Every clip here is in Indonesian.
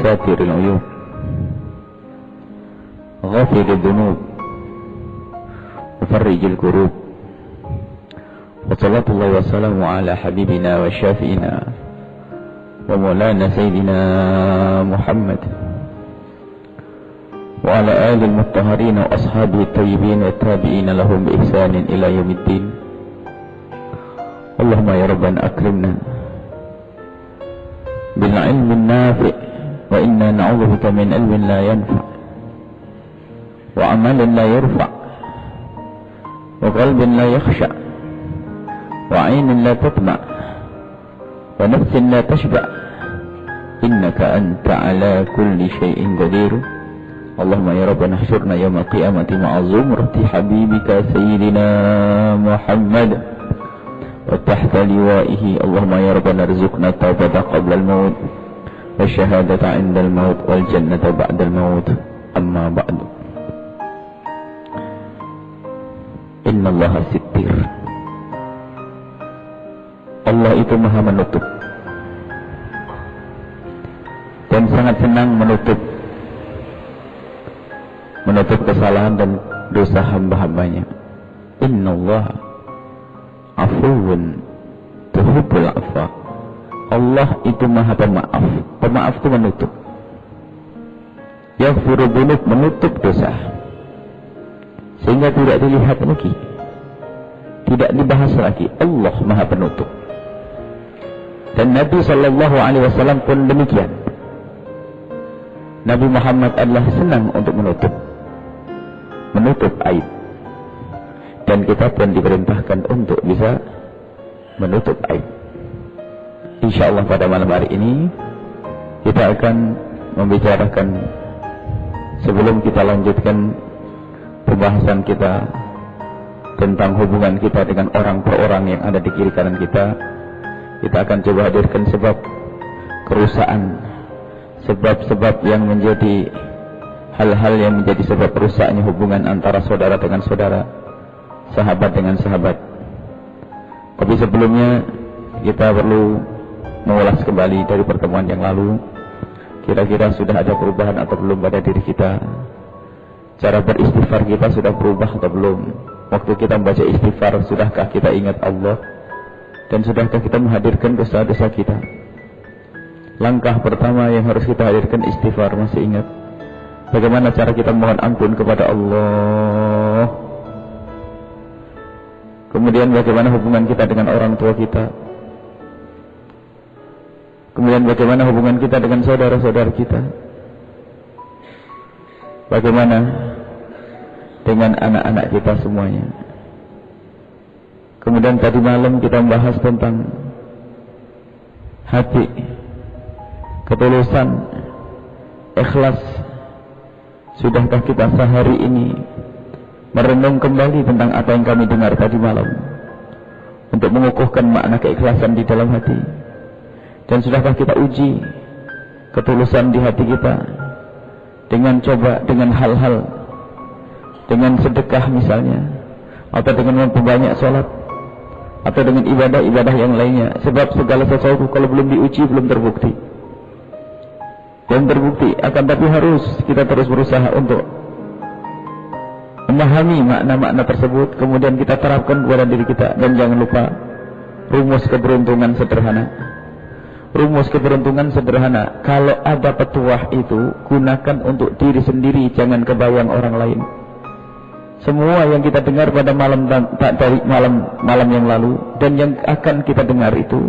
ساتر العيوب غافر الذنوب مفرج الكروب وصلاة الله وسلامه على حبيبنا وشافئنا ومولانا سيدنا محمد وعلى آل المطهرين وأصحابه الطيبين والتابعين لهم بإحسان إلى يوم الدين. اللهم يا ربنا أكرمنا بالعلم النافع وإنا نعوذ بك من علم لا ينفع وعمل لا يرفع وقلب لا يخشع وعين لا تطمع ونفس لا تشبع إنك أنت على كل شيء قدير. اللهم يا ربنا احشرنا يوم القيامة مع زمرة حبيبك سيدنا محمد وتحت لوائه. اللهم يا ربنا ارزقنا التوبة قبل الموت والشهادة عند الموت والجنة بعد الموت. أما بعد، إن الله ستير. Allah itu maha menutup dan sangat senang menutup kesalahan dan dosa hamba-hambanya. Innallaha afuwun tuhibbul afwa. Allah itu maha pemaaf. Pemaaf itu menutup. Yaghfiru dzunub, menutup dosa sehingga tidak dilihat lagi, tidak dibahas lagi. Allah maha penutup. Dan Nabi SAW pun demikian. Nabi Muhammad adalah senang untuk menutup aib. Dan kita pun diperintahkan untuk bisa menutup aib. InsyaAllah pada malam hari ini kita akan membicarakan, sebelum kita lanjutkan pembahasan kita tentang hubungan kita dengan orang per orang yang ada di kiri kanan kita akan coba hadirkan sebab kerusakan, sebab-sebab yang menjadi hal-hal yang menjadi sebab rusaknya hubungan antara saudara dengan saudara, sahabat dengan sahabat. Tapi sebelumnya kita perlu mengulas kembali dari pertemuan yang lalu. Kira-kira sudah ada perubahan atau belum pada diri kita? Cara beristighfar kita sudah berubah atau belum? Waktu kita membaca istighfar, sudahkah kita ingat Allah? Dan sudahkah kita menghadirkan dosa-dosa kita? Langkah pertama yang harus kita hadirkan istighfar. Masih ingat bagaimana cara kita mohon ampun kepada Allah? Kemudian bagaimana hubungan kita dengan orang tua kita? Kemudian bagaimana hubungan kita dengan saudara-saudara kita? Bagaimana dengan anak-anak kita semuanya? Kemudian tadi malam kita membahas tentang hati, ketulusan, ikhlas. Sudahkah kita sehari ini merenung kembali tentang apa yang kami dengar tadi malam untuk mengukuhkan makna keikhlasan di dalam hati? Dan sudahkah kita uji ketulusan di hati kita dengan dengan hal-hal, dengan sedekah misalnya, atau dengan memperbanyak sholat, atau dengan ibadah-ibadah yang lainnya? Sebab segala sesuatu kalau belum diuji belum terbukti. Akan tapi harus kita terus berusaha untuk memahami makna-makna tersebut, kemudian kita terapkan kepada diri kita. Dan jangan lupa rumus keberuntungan sederhana. Kalau ada petuah itu, gunakan untuk diri sendiri, jangan kebayang orang lain. Semua yang kita dengar pada malam yang lalu dan yang akan kita dengar itu,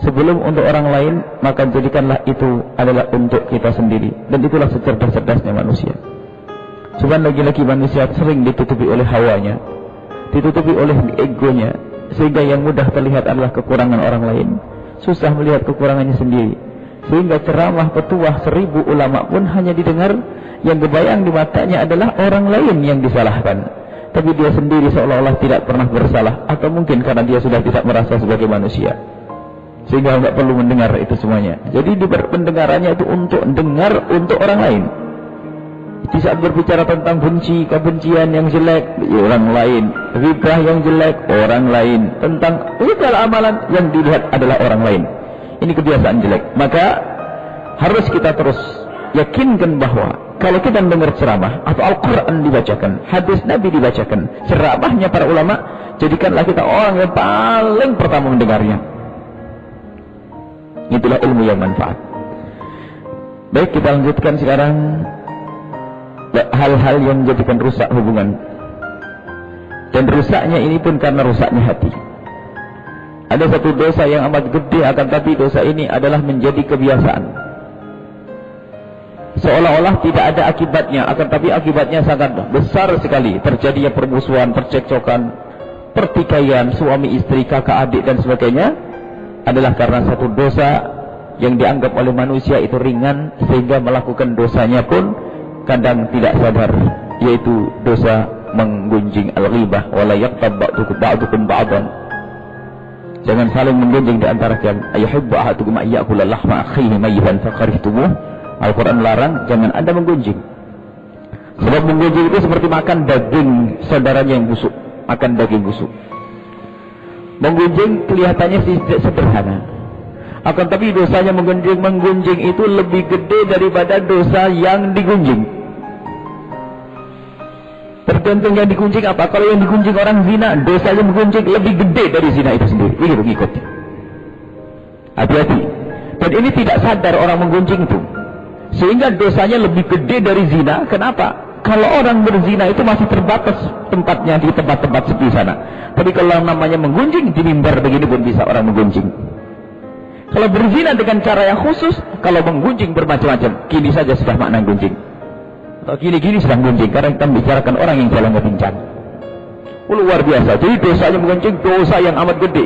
sebelum untuk orang lain, maka jadikanlah itu adalah untuk kita sendiri. Dan itulah secerdas-cerdasnya manusia. Cuman lagi-lagi manusia sering ditutupi oleh hawanya, ditutupi oleh egonya, sehingga yang mudah terlihat adalah kekurangan orang lain, susah melihat kekurangannya sendiri. Sehingga ceramah petuah 1000 ulama pun hanya didengar, yang kebayang di matanya adalah orang lain yang disalahkan, tapi dia sendiri seolah-olah tidak pernah bersalah, atau mungkin karena dia sudah tidak merasa sebagai manusia, sehingga tidak perlu mendengar itu semuanya. Jadi pendengarannya itu untuk dengar untuk orang lain. Di saat berbicara tentang kebencian yang jelek, orang lain, ghibah yang jelek, orang lain, tentang segala amalan yang dilihat adalah orang lain. Ini kebiasaan jelek. Maka harus kita terus yakinkan bahwa kalau kita mendengar ceramah atau Al-Quran dibacakan, hadis Nabi dibacakan, ceramahnya para ulama, jadikanlah kita orang yang paling pertama mendengarnya. Itulah ilmu yang manfaat. Baik, kita lanjutkan sekarang hal-hal yang menjadikan rusak hubungan. Dan rusaknya ini pun karena rusaknya hati. Ada satu dosa yang amat gede, akan tapi dosa ini adalah menjadi kebiasaan. Seolah-olah tidak ada akibatnya, akan tapi akibatnya sangat besar sekali. Terjadinya permusuhan, percekcokan, pertikaian, suami istri, kakak adik dan sebagainya, adalah karena satu dosa yang dianggap oleh manusia itu ringan, sehingga melakukan dosanya pun kadang tidak sadar, yaitu dosa menggunjing al-ghibah. Wala yaqtab ba'dukum ba'dan. Jangan saling menggunjing di antara kalian. Ayuhibbu ahadukum ayyakula lahma akhihi mayyitan fakarihtumuh. Al-Quran larang jangan Anda menggunjing. Sebab menggunjing itu seperti makan daging saudaranya yang busuk, makan daging busuk. Menggunjing kelihatannya sederhana, akan tapi dosanya menggunjing itu lebih gede daripada dosa yang digunjing. Tergantung yang digunjing apa. Kalau yang digunjing orang zina, dosanya menggunjing lebih gede dari zina itu sendiri. Begitu mengikuti. Hati-hati. Dan ini tidak sadar orang menggunjing itu, sehingga dosanya lebih gede dari zina. Kenapa? Kalau orang berzina itu masih terbatas tempatnya di tempat-tempat sepi sana. Tapi kalau namanya menggunjing, di mimbar begini pun bisa orang menggunjing. Kalau berzina dengan cara yang khusus, kalau menggunjing bermacam-macam. Kini saja sudah makna gunjing. Atau gini-gini sedang gunjing, karena kita membicarakan orang yang jalan kepincang. Luar biasa. Jadi dosanya menggunjing, dosa yang amat gede.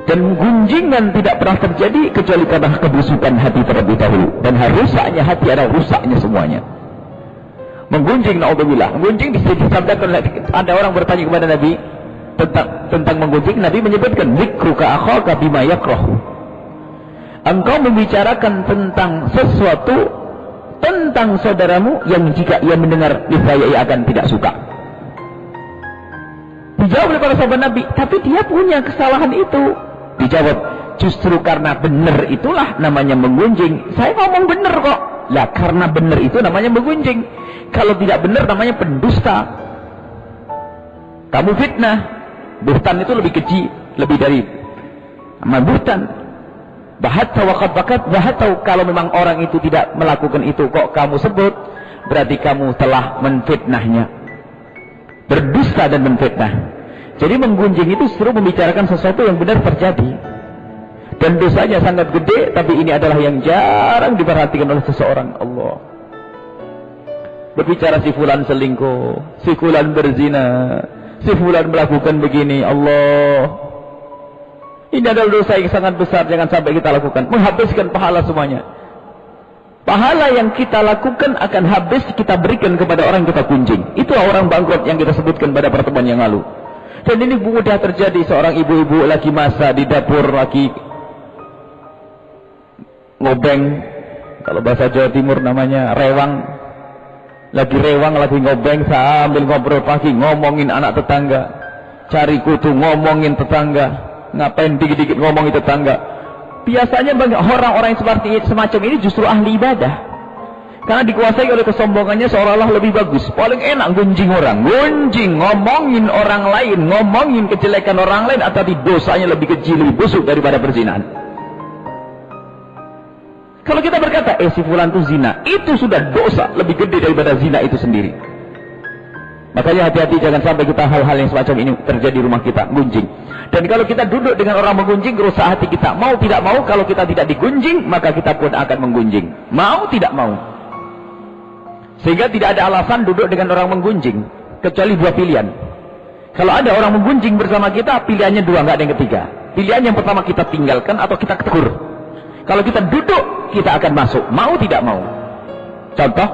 Dan gunjingan tidak pernah terjadi kecuali karena kebusukan hati terlebih dahulu. Dan rusaknya hati adalah rusaknya semuanya. Menggunjing, na'udzubillah. Menggunjing disabdakan, ada orang bertanya kepada Nabi tentang menggunjing. Nabi menyebutkan, zikruka akhaka bima yakrahu. Engkau membicarakan tentang sesuatu, tentang saudaramu yang jika ia mendengar, niscaya ia akan tidak suka. Dijawab oleh para sahabat Nabi, tapi dia punya kesalahan itu. Dijawab, justru karena benar itulah namanya menggunjing. Saya ngomong benar kok. Lah karena benar itu namanya menggunjing. Kalau tidak benar namanya pendusta. Kamu fitnah. Buhtan itu lebih keji, lebih dari buhtan. Bahatta waqad bakat, bahatta. Kalau memang orang itu tidak melakukan itu kok kamu sebut, berarti kamu telah menfitnahnya. Berdusta dan menfitnah. Jadi menggunjing itu justru membicarakan sesuatu yang benar terjadi. Dan dosanya sangat gede, tapi ini adalah yang jarang diperhatikan oleh seseorang. Allah. Berbicara si fulan selingkuh, si fulan berzina, si fulan melakukan begini. Allah. Ini adalah dosa yang sangat besar, jangan sampai kita lakukan. Menghabiskan pahala semuanya. Pahala yang kita lakukan akan habis kita berikan kepada orang yang kita gunjing. Itulah orang bangkrut yang kita sebutkan pada pertemuan yang lalu. Dan ini mudah terjadi. Seorang ibu-ibu lagi masak di dapur, lagi ngobeng, kalau bahasa Jawa Timur namanya rewang. Lagi rewang, lagi ngobeng, sambil ngobrol pagi, ngomongin anak tetangga, cari kutu, ngomongin tetangga, ngapain dikit-dikit ngomongin tetangga. Biasanya bagi orang-orang yang seperti semacam ini justru ahli ibadah. Karena dikuasai oleh kesombongannya, seolah-olah lebih bagus. Paling enak gunjing orang. Gunjing, ngomongin orang lain, ngomongin kejelekan orang lain, atau dosanya lebih kecil, lebih busuk daripada perzinahan. Kalau kita berkata, si fulan itu zina, itu sudah dosa lebih gede daripada zina itu sendiri. Makanya hati-hati, jangan sampai kita hal-hal yang semacam ini terjadi di rumah kita, gunjing. Dan kalau kita duduk dengan orang menggunjing, rusak hati kita. Mau tidak mau, kalau kita tidak digunjing, maka kita pun akan menggunjing. Mau tidak mau. Sehingga tidak ada alasan duduk dengan orang menggunjing, kecuali dua pilihan. Kalau ada orang menggunjing bersama kita, pilihannya dua, nggak ada yang ketiga. Pilihan yang pertama kita tinggalkan atau kita tegur. Kalau kita duduk, kita akan masuk. Mau tidak mau. Contoh,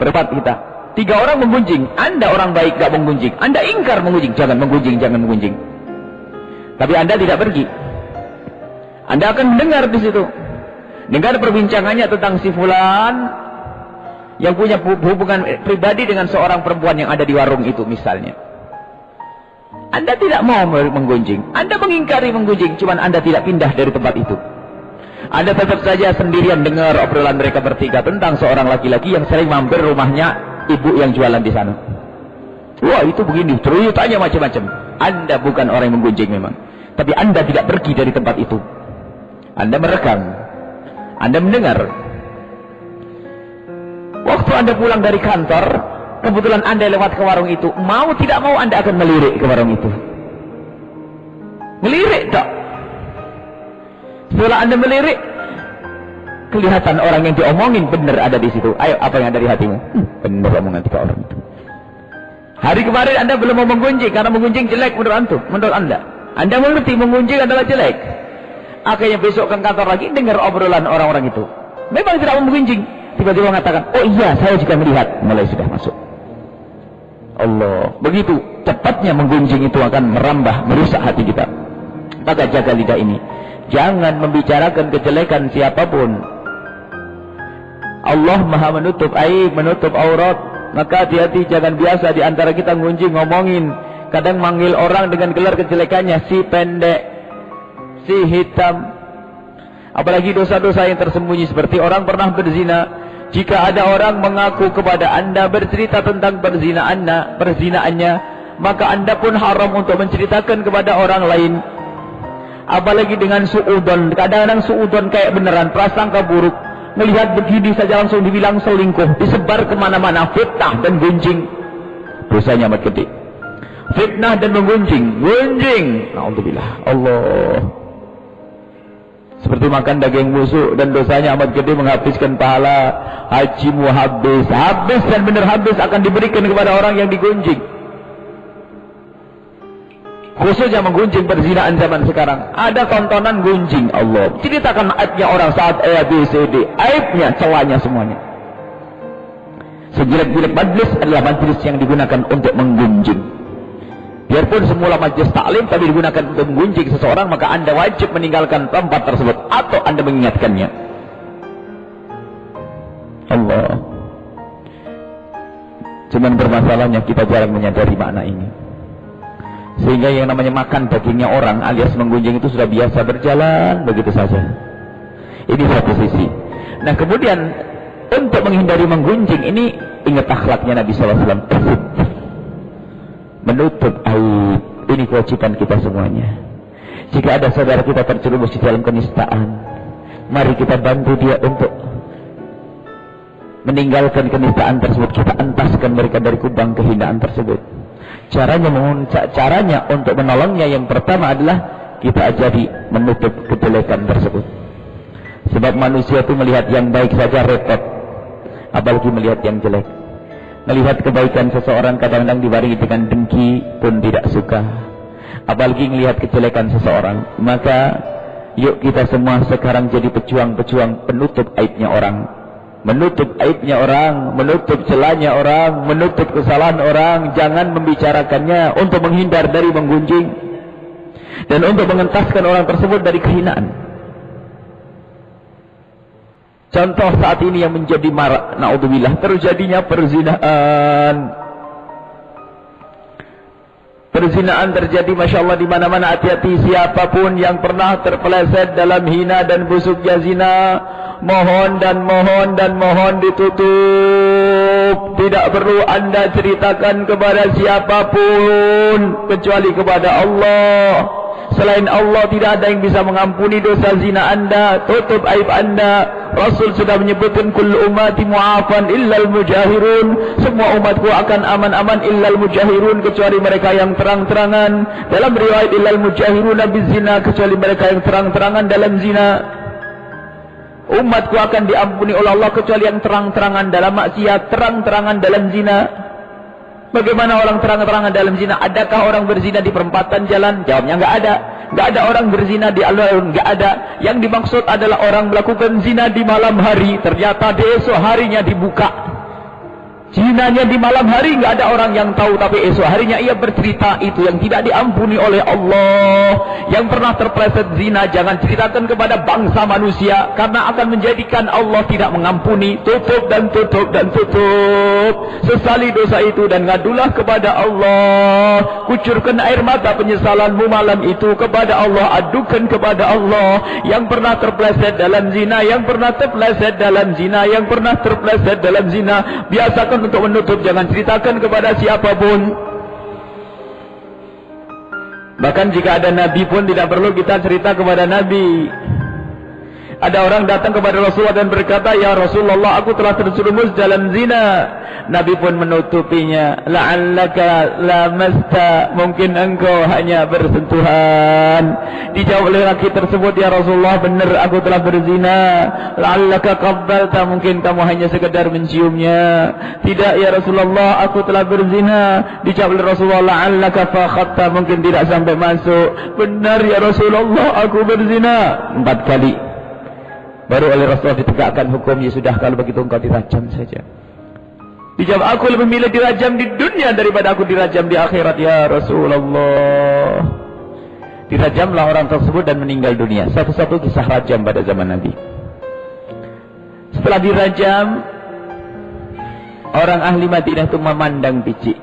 berempat kita. 3 orang menggunjing. Anda orang baik, nggak menggunjing. Anda ingkar menggunjing. Jangan menggunjing, jangan menggunjing. Tapi Anda tidak pergi. Anda akan mendengar di situ. Dengar perbincangannya tentang si fulan yang punya hubungan pribadi dengan seorang perempuan yang ada di warung itu misalnya. Anda tidak mau menggunjing. Anda mengingkari menggunjing, cuman Anda tidak pindah dari tempat itu. Anda tetap saja sendirian dengar obrolan mereka bertiga tentang seorang laki-laki yang sering mampir rumahnya ibu yang jualan di sana. Wah, itu begini, terus tanya macam-macam. Anda bukan orang yang menggunjing memang, tapi Anda tidak pergi dari tempat itu. Anda merekam, Anda mendengar. Waktu Anda pulang dari kantor, kebetulan Anda lewat ke warung itu, mau tidak mau Anda akan melirik ke warung itu. Melirik tak? Setelah Anda melirik, kelihatan orang yang diomongin benar ada di situ. Ayo, apa yang ada di hatimu? Benar omongan tiga orang itu. Hari kemarin Anda belum mau menggunjing, karena menggunjing jelek menurut antum, menurut Anda. Anda mengerti menggunjing adalah jelek. Akhirnya besok ke kantor lagi, dengar obrolan orang-orang itu. Memang tidak mau menggunjing. Tiba-tiba mengatakan, oh iya, saya juga melihat. Mulai sudah masuk. Allah, begitu cepatnya menggunjing itu akan merambah, merusak hati kita. Maka jaga lidah ini. Jangan membicarakan kejelekan siapapun. Allah maha menutup aib, menutup aurat. Maka hati-hati, jangan biasa di antara kita ngunjing ngomongin. Kadang manggil orang dengan gelar kejelekannya, si pendek, si hitam. Apalagi dosa-dosa yang tersembunyi seperti orang pernah berzina. Jika ada orang mengaku kepada Anda bercerita tentang perzinaannya, maka Anda pun haram untuk menceritakan kepada orang lain. Apalagi dengan suudon, kadang-kadang suudon kayak beneran, prasangka buruk, melihat begini saja langsung dibilang selingkuh, disebar kemana-mana, fitnah dan gunjing. Dosanya amat gede. Fitnah dan menggunjing, gunjing. Alhamdulillah, Allah. Seperti makan daging busuk dan dosanya amat gede, menghabiskan pahala hajimu habis dan benar habis akan diberikan kepada orang yang digunjing. Khususnya menggunjing perzinaan zaman sekarang. Ada tontonan gunjing, Allah. Ceritakan aibnya orang saat A, B, C, D. Aibnya, celahnya semuanya. Sejelek-jelek majlis adalah majlis yang digunakan untuk menggunjing. Biarpun semula majlis taklim tapi digunakan untuk menggunjing seseorang, maka Anda wajib meninggalkan tempat tersebut atau Anda mengingatkannya. Allah. Cuman bermasalahnya kita jarang menyadari makna ini. Sehingga yang namanya makan dagingnya orang alias menggunjing itu sudah biasa berjalan begitu saja. Ini satu sisi. Nah kemudian untuk menghindari menggunjing ini, ingat akhlaknya Nabi SAW. Menutup aib. Ini kewajiban kita semuanya. Jika ada saudara kita terjerumus di dalam kenistaan, mari kita bantu dia untuk meninggalkan kenistaan tersebut. Kita entaskan mereka dari kubang kehinaan tersebut. Caranya untuk menolongnya yang pertama adalah kita ajari menutup kejelekan tersebut. Sebab manusia itu melihat yang baik saja repot, apalagi melihat yang jelek. Melihat kebaikan seseorang kadang-kadang dibarengi dengan dengki pun tidak suka, apalagi melihat kejelekan seseorang. Maka yuk kita semua sekarang jadi pejuang-pejuang penutup aibnya orang. Menutup aibnya orang, menutup celahnya orang, menutup kesalahan orang. Jangan membicarakannya untuk menghindar dari menggunjing dan untuk mengentaskan orang tersebut dari kehinaan. Contoh saat ini yang menjadi marak, naudzubillah, terjadinya perzinahan. Perzinahan terjadi, masya Allah, di mana-mana. Hati-hati, siapapun yang pernah terpeleset dalam hina dan busuknya zina, mohon ditutup. Tidak perlu Anda ceritakan kepada siapapun kecuali kepada Allah. Selain Allah tidak ada yang bisa mengampuni dosa zina Anda. Tutup aib Anda. Rasul sudah menyebutkan kullu ummati mu'afan illal mujahirun. Semua umatku akan aman-aman illal mujahirun, kecuali mereka yang terang-terangan. Dalam riwayat illal mujahirun bizina, kecuali mereka yang terang-terangan dalam zina. Umatku akan diampuni oleh Allah kecuali yang terang-terangan dalam maksiat, terang-terangan dalam zina. Bagaimana orang terang-terangan dalam zina? Adakah orang berzina di perempatan jalan? Jawabnya enggak ada. Enggak ada orang berzina di alun-alun, enggak ada. Yang dimaksud adalah orang melakukan zina di malam hari, ternyata di esok harinya dibuka. Zinanya di malam hari nggak ada orang yang tahu, tapi esok harinya ia bercerita. Itu yang tidak diampuni oleh Allah. Yang pernah terpleset zina, jangan ceritakan kepada bangsa manusia, karena akan menjadikan Allah tidak mengampuni. Tutup dan tutup dan tutup. Sesali dosa itu dan ngadulah kepada Allah. Kucurkan air mata penyesalanmu malam itu kepada Allah. Adukan kepada Allah. Yang pernah terpleset dalam zina, yang pernah terpleset dalam zina, yang pernah terpleset dalam zina, biasakan untuk menutup, jangan ceritakan kepada siapapun. Bahkan jika ada nabi pun tidak perlu kita cerita kepada nabi. Ada orang datang kepada Rasulullah dan berkata, "Ya Rasulullah, aku telah terjerumus dalam zina." Nabi pun menutupinya. "La'allaka lamasta," mungkin engkau hanya bersentuhan. Dijawab oleh laki tersebut, "Ya Rasulullah, benar aku telah berzina." "La'allaka qabbalta," mungkin kamu hanya sekedar menciumnya. "Tidak ya Rasulullah, aku telah berzina." Dijawab oleh Rasulullah, "La'allaka fakhatta," mungkin tidak sampai masuk. "Benar ya Rasulullah, aku berzina." 4 kali. Baru oleh Rasulullah ditegakkan hukumnya. Sudah, kalau begitu engkau dirajam saja. Dijawab, "Aku lebih milih dirajam di dunia daripada aku dirajam di akhirat ya Rasulullah." Dirajamlah orang tersebut dan meninggal dunia. Satu-satu kisah rajam pada zaman Nabi. Setelah dirajam, orang ahli Madinah itu memandang biji.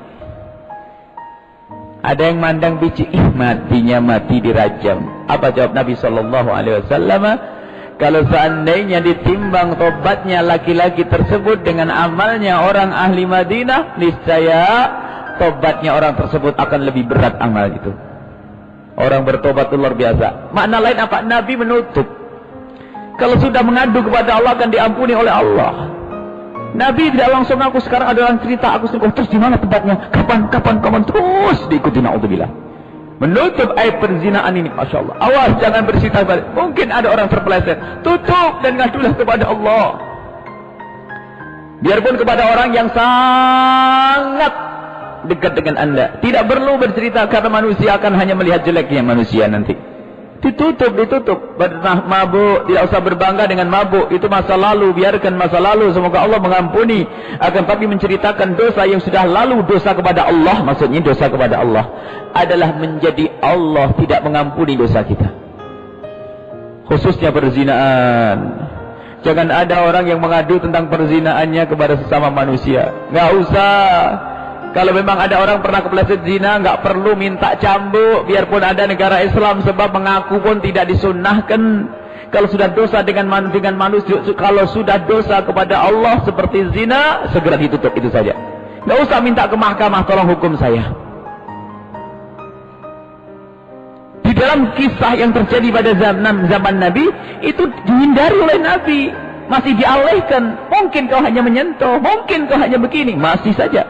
Ada yang mandang biji, matinya mati dirajam. Apa jawab Nabi SAW? Kalau seandainya ditimbang tobatnya laki-laki tersebut dengan amalnya orang ahli Madinah, niscaya tobatnya orang tersebut akan lebih berat amal itu. Orang bertobat itu luar biasa. Makna lain apa? Nabi menutup. Kalau sudah mengadu kepada Allah akan diampuni oleh Allah. Nabi tidak langsung aku sekarang ada orang cerita aku selingkuh, terus di mana tempatnya? Kapan terus diikuti, naudzubillah. Menutup aib perzinaan ini, Masya Allah. Awas jangan bercerita balik. Mungkin ada orang terpeleset. Tutup dan ngadulah kepada Allah. Biarpun kepada orang yang sangat dekat dengan anda. Tidak perlu bercerita karena manusia akan hanya melihat jeleknya manusia nanti. Ditutup. Pernah mabuk, tidak usah berbangga dengan mabuk. Itu masa lalu, biarkan masa lalu. Semoga Allah mengampuni. Akan tapi menceritakan dosa yang sudah lalu, dosa kepada Allah, maksudnya dosa kepada Allah, adalah menjadi Allah tidak mengampuni dosa kita. Khususnya perzinaan. Jangan ada orang yang mengadu tentang perzinaannya kepada sesama manusia. Nggak usah. Kalau memang ada orang pernah kepleset zina, nggak perlu minta cambuk, biarpun ada negara Islam, sebab mengaku pun tidak disunnahkan. Kalau sudah dosa dengan manusia, kalau sudah dosa kepada Allah seperti zina, segera ditutup, itu saja. Nggak usah minta ke mahkamah, tolong hukum saya. Di dalam kisah yang terjadi pada zaman Nabi, itu dihindari oleh Nabi. Masih dialihkan. Mungkin kau hanya menyentuh, mungkin kau hanya begini, masih saja.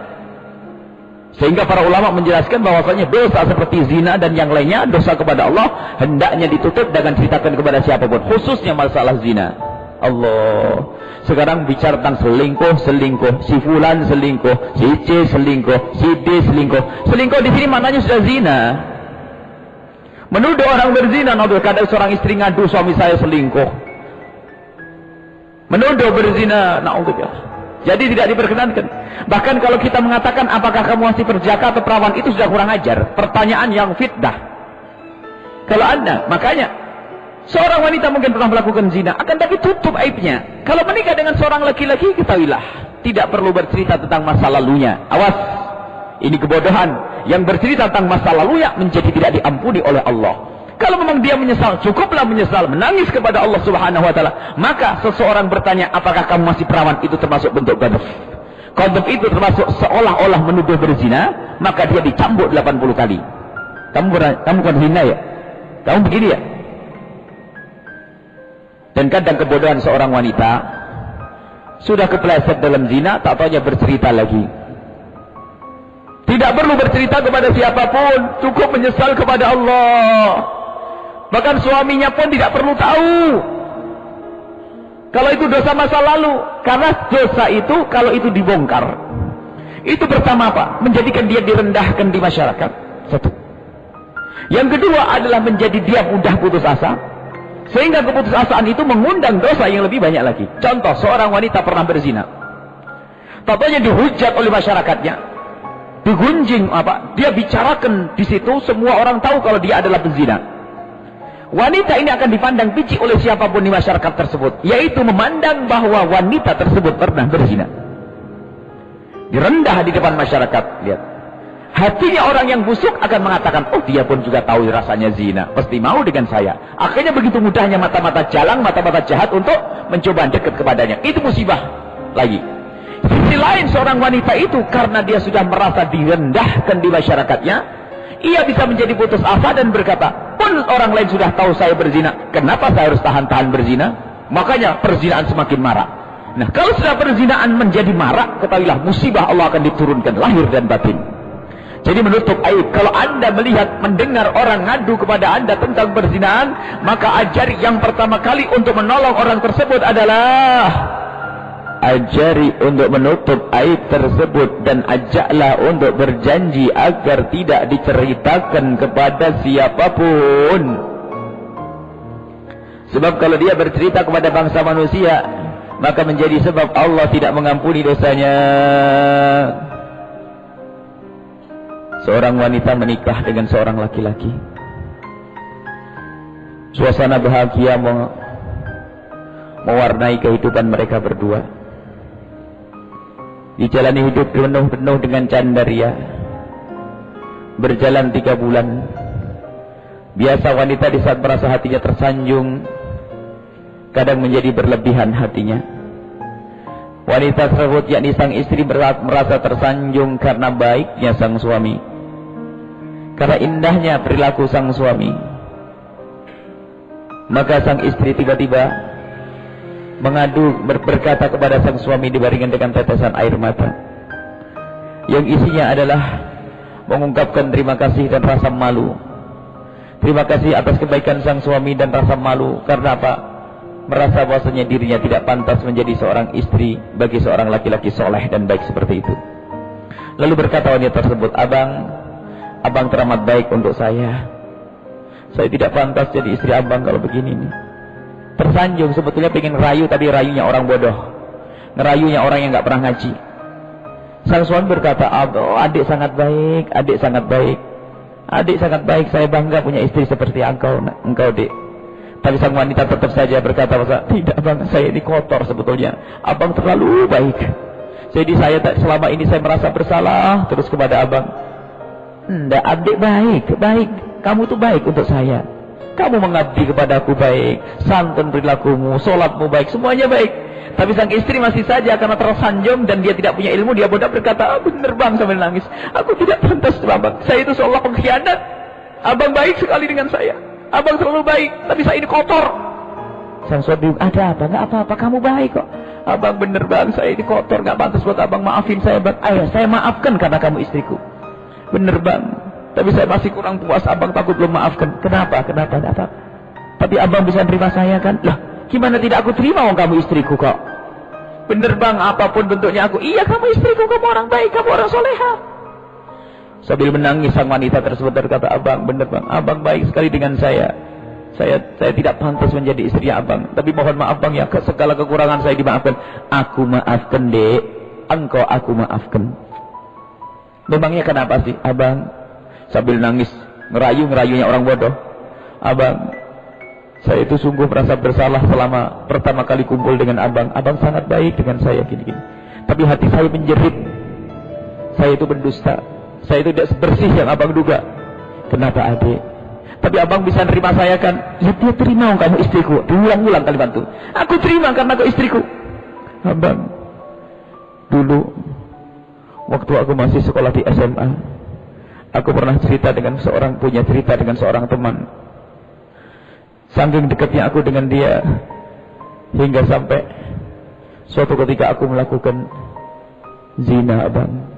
Sehingga para ulama menjelaskan bahwasanya dosa seperti zina dan yang lainnya, dosa kepada Allah, hendaknya ditutup dengan ceritakan kepada siapapun. Khususnya masalah zina. Allah. Sekarang bicara tentang selingkuh. Si fulan selingkuh, si C selingkuh, si D selingkuh. Selingkuh di sini maknanya sudah zina. Menuduh orang berzina, kadang seorang istri ngadu suami saya selingkuh. Menuduh berzina, naudzubillah. Jadi tidak diperkenankan. Bahkan kalau kita mengatakan apakah kamu masih perjaka atau perawan, itu sudah kurang ajar. Pertanyaan yang fitnah. Kalau anda, makanya seorang wanita mungkin pernah melakukan zina, akan tapi tutup aibnya. Kalau menikah dengan seorang laki-laki, ketahuilah, tidak perlu bercerita tentang masa lalunya. Awas, ini kebodohan. Yang bercerita tentang masa lalunya menjadi tidak diampuni oleh Allah. Kalau memang dia menyesal, cukuplah menyesal, menangis kepada Allah Subhanahu wa taala. Maka seseorang bertanya, apakah kamu masih perawan? Itu termasuk bentuk qadzaf. Qadzaf itu termasuk seolah-olah menuduh berzina, maka dia dicambuk 80 kali. Kamu kan zina ya? Kamu begini ya? Dan kadang kebodohan seorang wanita sudah kepleset dalam zina, tak taunya bercerita lagi. Tidak perlu bercerita kepada siapapun, cukup menyesal kepada Allah. Bahkan suaminya pun tidak perlu tahu. Kalau itu dosa masa lalu. Karena dosa itu, kalau itu dibongkar, itu pertama apa? Menjadikan dia direndahkan di masyarakat. Satu. Yang kedua adalah menjadi dia mudah putus asa. Sehingga keputusasaan itu mengundang dosa yang lebih banyak lagi. Contoh, seorang wanita pernah berzina. Tahu-tahunya dihujat oleh masyarakatnya, digunjing dia bicarakan di situ, semua orang tahu kalau dia adalah pezina. Wanita ini akan dipandang pici oleh siapapun di masyarakat tersebut, yaitu memandang bahwa wanita tersebut pernah berzina. Direndah di depan masyarakat. Lihat, hatinya orang yang busuk akan mengatakan, oh dia pun juga tahu rasanya zina, pasti mau dengan saya. Akhirnya begitu mudahnya mata-mata jalang, mata-mata jahat untuk mencoba dekat kepadanya. Itu musibah lagi. Sisi lain, seorang wanita itu karena dia sudah merasa direndahkan di masyarakatnya, ia bisa menjadi putus asa dan berkata, pun orang lain sudah tahu saya berzina, kenapa saya harus tahan-tahan berzina? Makanya perzinaan semakin marak. Nah, kalau sudah perzinaan menjadi marak, ketahuilah musibah Allah akan diturunkan lahir dan batin. Jadi menutup aib. Kalau anda melihat, mendengar orang ngadu kepada anda tentang perzinaan, maka ajari yang pertama kali untuk menolong orang tersebut adalah ajari untuk menutup aib tersebut, dan ajaklah untuk berjanji agar tidak diceritakan kepada siapapun. Sebab kalau dia bercerita kepada bangsa manusia, maka menjadi sebab Allah tidak mengampuni dosanya. Seorang wanita menikah dengan seorang laki-laki, suasana bahagia mewarnai kehidupan mereka berdua. Dijalani hidup penuh dengan candaria. Berjalan 3 bulan. Biasa wanita di saat merasa hatinya tersanjung, kadang menjadi berlebihan hatinya. Wanita tersebut, yakni sang istri, merasa tersanjung karena baiknya sang suami, karena indahnya perilaku sang suami. Maka sang istri tiba-tiba mengadu, berkata kepada sang suami dibaringkan dengan tetesan air mata, yang isinya adalah mengungkapkan terima kasih dan rasa malu. Terima kasih atas kebaikan sang suami dan rasa malu. Karena apa? Merasa bahwasanya dirinya tidak pantas menjadi seorang istri bagi seorang laki-laki soleh dan baik seperti itu. Lalu berkata wanita tersebut, abang teramat baik untuk saya. Saya tidak pantas jadi istri abang kalau begini nih. Tersanjung, sebetulnya pengen rayu, tapi rayunya orang bodoh, ngerayunya orang yang nggak pernah ngaji. Sang suami berkata, adik sangat baik, adik sangat baik, adik sangat baik, saya bangga punya istri seperti engkau dek. Tapi sang wanita tetap saja berkata, tidak bang, saya ini kotor sebetulnya, abang terlalu baik. Jadi selama ini saya merasa bersalah terus kepada abang. Enggak, adik baik, kamu tuh baik untuk saya. Kamu mengabdi kepadaku baik, santun perilakumu, sholatmu baik, semuanya baik. Tapi sang istri masih saja karena tersanjung dan dia tidak punya ilmu, dia bodoh berkata, bener bang, sambil nangis, aku tidak pantas abang, saya itu seolah pengkhianat. Abang baik sekali dengan saya, abang selalu baik, tapi saya ini kotor. Sang suami, ada apa? Nggak apa-apa, kamu baik kok. Abang bener bang, saya ini kotor, nggak pantas buat abang, maafin saya bang. Ayo, saya maafkan karena kamu istriku. Bener bang, tapi saya masih kurang puas, abang takut belum maafkan. Kenapa? Tapi abang bisa terima saya kan? Lah, gimana tidak aku terima wong kamu istriku kok? Bener bang, apapun bentuknya aku. Iya, kamu istriku, kamu orang baik, kamu orang soleha. Sambil menangis sang wanita tersebut berkata, abang bener bang, abang baik sekali dengan saya. Saya tidak pantas menjadi istri abang, tapi mohon maaf bang ya, segala kekurangan saya dimaafkan. Aku maafkan dek, engkau aku maafkan. Memangnya kenapa sih abang? Sambil nangis, ngerayunya orang bodoh. Abang, saya itu sungguh merasa bersalah selama pertama kali kumpul dengan abang. Abang sangat baik dengan saya gini-gini. Tapi hati saya menjerit. Saya itu berdusta. Saya itu tidak sebersih yang abang duga. Kenapa adik? Tapi abang bisa nerima saya kan? Ya dia terima kamu istriku. Diulang-ulang kalimat itu. Aku terima karena kau istriku. Abang, dulu waktu aku masih sekolah di SMA, aku pernah punya cerita dengan seorang teman. Saking dekatnya aku dengan dia, hingga sampai suatu ketika aku melakukan zina abang.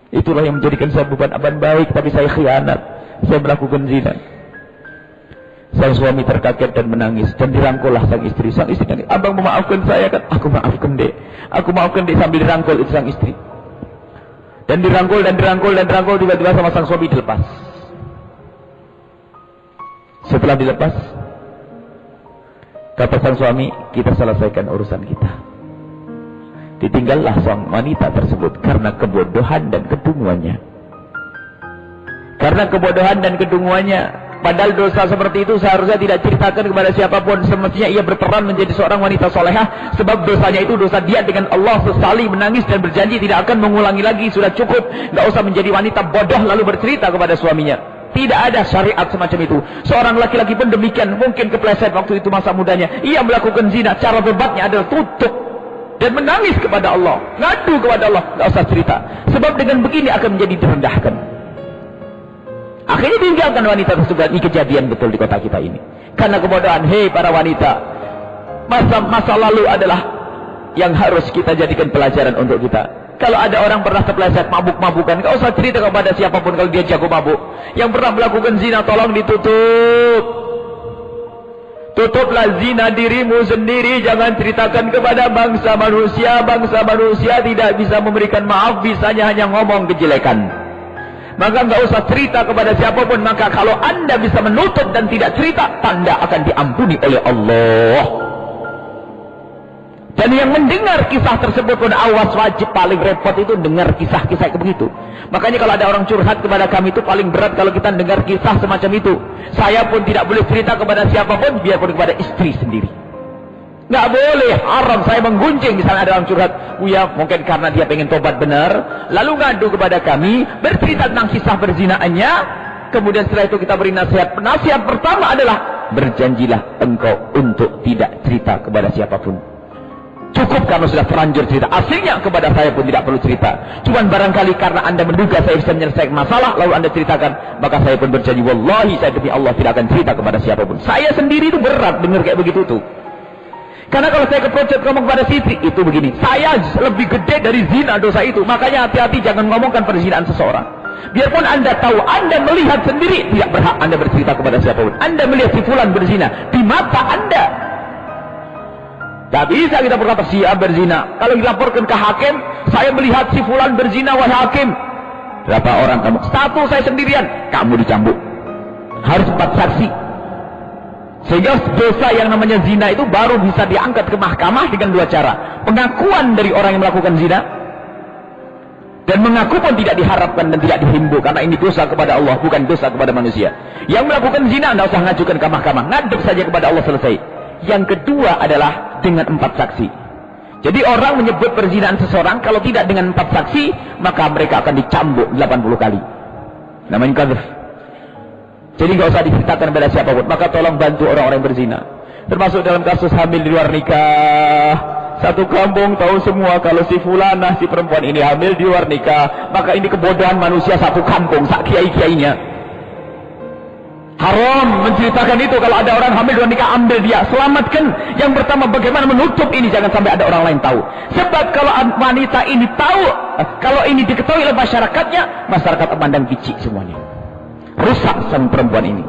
Itulah yang menjadikan saya bukan abang baik, tapi saya khianat. Saya melakukan zina. Sang suami terkaget dan menangis, dan dirangkullah sang istri. Sang istri nangis, abang memaafkan saya kan? Aku maafkan dek, aku maafkan dek, sambil dirangkul itu sang istri. Dan dirangkul, tiba-tiba sama sang suami dilepas. Setelah dilepas, kata sang suami, kita selesaikan urusan kita. Ditinggallah sang wanita tersebut karena kebodohan dan kedunguannya. Karena kebodohan dan kedunguannya. Padahal dosa seperti itu seharusnya tidak ceritakan kepada siapapun. Semestinya ia berperan menjadi seorang wanita solehah. Sebab dosanya itu dosa dia dengan Allah. Sesali menangis dan berjanji tidak akan mengulangi lagi. Sudah cukup. Tidak usah menjadi wanita bodoh lalu bercerita kepada suaminya. Tidak ada syariat semacam itu. Seorang laki-laki pun demikian. Mungkin kepleset waktu itu masa mudanya. Ia melakukan zina. Cara tobatnya adalah tutup. Dan menangis kepada Allah. Ngadu kepada Allah. Tidak usah cerita. Sebab dengan begini akan menjadi direndahkan. Akhirnya tinggalkan wanita tersebut. Ini kejadian betul di kota kita ini. Karena kebodohan. Hei para wanita. Masa lalu adalah yang harus kita jadikan pelajaran untuk kita. Kalau ada orang pernah terpeleset mabuk-mabukan. Gak usah cerita kepada siapapun kalau dia jago mabuk. Yang pernah melakukan zina tolong ditutup. Tutuplah zina dirimu sendiri. Jangan ceritakan kepada bangsa manusia. Bangsa manusia tidak bisa memberikan maaf. Bisanya hanya ngomong kejelekan. Maka enggak usah cerita kepada siapapun. Maka kalau anda bisa menutup dan tidak cerita, tanda akan diampuni oleh Allah. Dan yang mendengar kisah tersebut pun awas, wajib paling repot itu dengar kisah-kisah begitu. Makanya kalau ada orang curhat kepada kami itu paling berat kalau kita dengar kisah semacam itu. Saya pun tidak boleh cerita kepada siapapun, biarpun kepada istri sendiri. Nggak boleh, haram. Saya menggunjing misalnya ada orang curhat, Buya, mungkin karena dia pengen tobat benar, lalu ngadu kepada kami, bercerita tentang kisah berzinaannya. Kemudian setelah itu kita beri nasihat. Nasihat pertama adalah, berjanjilah engkau untuk tidak cerita kepada siapapun. Cukup karena sudah terlanjur cerita. Aslinya kepada saya pun tidak perlu cerita. Cuman barangkali karena anda menduga saya bisa menyelesaikan masalah, lalu anda ceritakan, maka saya pun berjanji, wallahi saya demi Allah tidak akan cerita kepada siapapun. Saya sendiri itu berat dengar kayak begitu tuh. Karena kalau saya keproject ngomong kepada istri, itu begini, saya lebih gede dari zina dosa itu. Makanya hati-hati jangan ngomongkan perzinaan seseorang. Biarpun anda tahu, anda melihat sendiri, tidak berhak anda bercerita kepada siapapun. Anda melihat si fulan berzina di mata anda. Tak bisa kita berkata si A berzina. Kalau dilaporkan ke hakim, saya melihat si fulan berzina, wahai hakim. Berapa orang kamu? Satu, saya sendirian. Kamu dicambuk. Harus 4 saksi. Sehingga dosa yang namanya zina itu baru bisa diangkat ke mahkamah dengan 2 cara. Pengakuan dari orang yang melakukan zina. Dan mengaku pun tidak diharapkan dan tidak dihimbau. Karena ini dosa kepada Allah, bukan dosa kepada manusia. Yang melakukan zina, tidak usah ngajukan ke mahkamah. Ngadep saja kepada Allah, selesai. Yang kedua adalah dengan 4 saksi. Jadi orang menyebut perzinaan seseorang, kalau tidak dengan 4 saksi, maka mereka akan dicambuk 80 kali. Namanya qadzaf. Jadi nggak usah diceritakan kepada siapapun. Maka tolong bantu orang-orang berzina. Termasuk dalam kasus hamil di luar nikah. Satu kampung tahu semua kalau si fulanah, si perempuan ini hamil di luar nikah. Maka ini kebodohan manusia satu kampung, sak kiai-kiainya. Haram menceritakan itu. Kalau ada orang hamil di luar nikah, ambil dia, selamatkan. Yang pertama, bagaimana menutup ini, jangan sampai ada orang lain tahu. Sebab kalau wanita ini tahu, kalau ini diketahui oleh masyarakatnya, masyarakat memandang kicik semuanya. Rusak sang perempuan ini.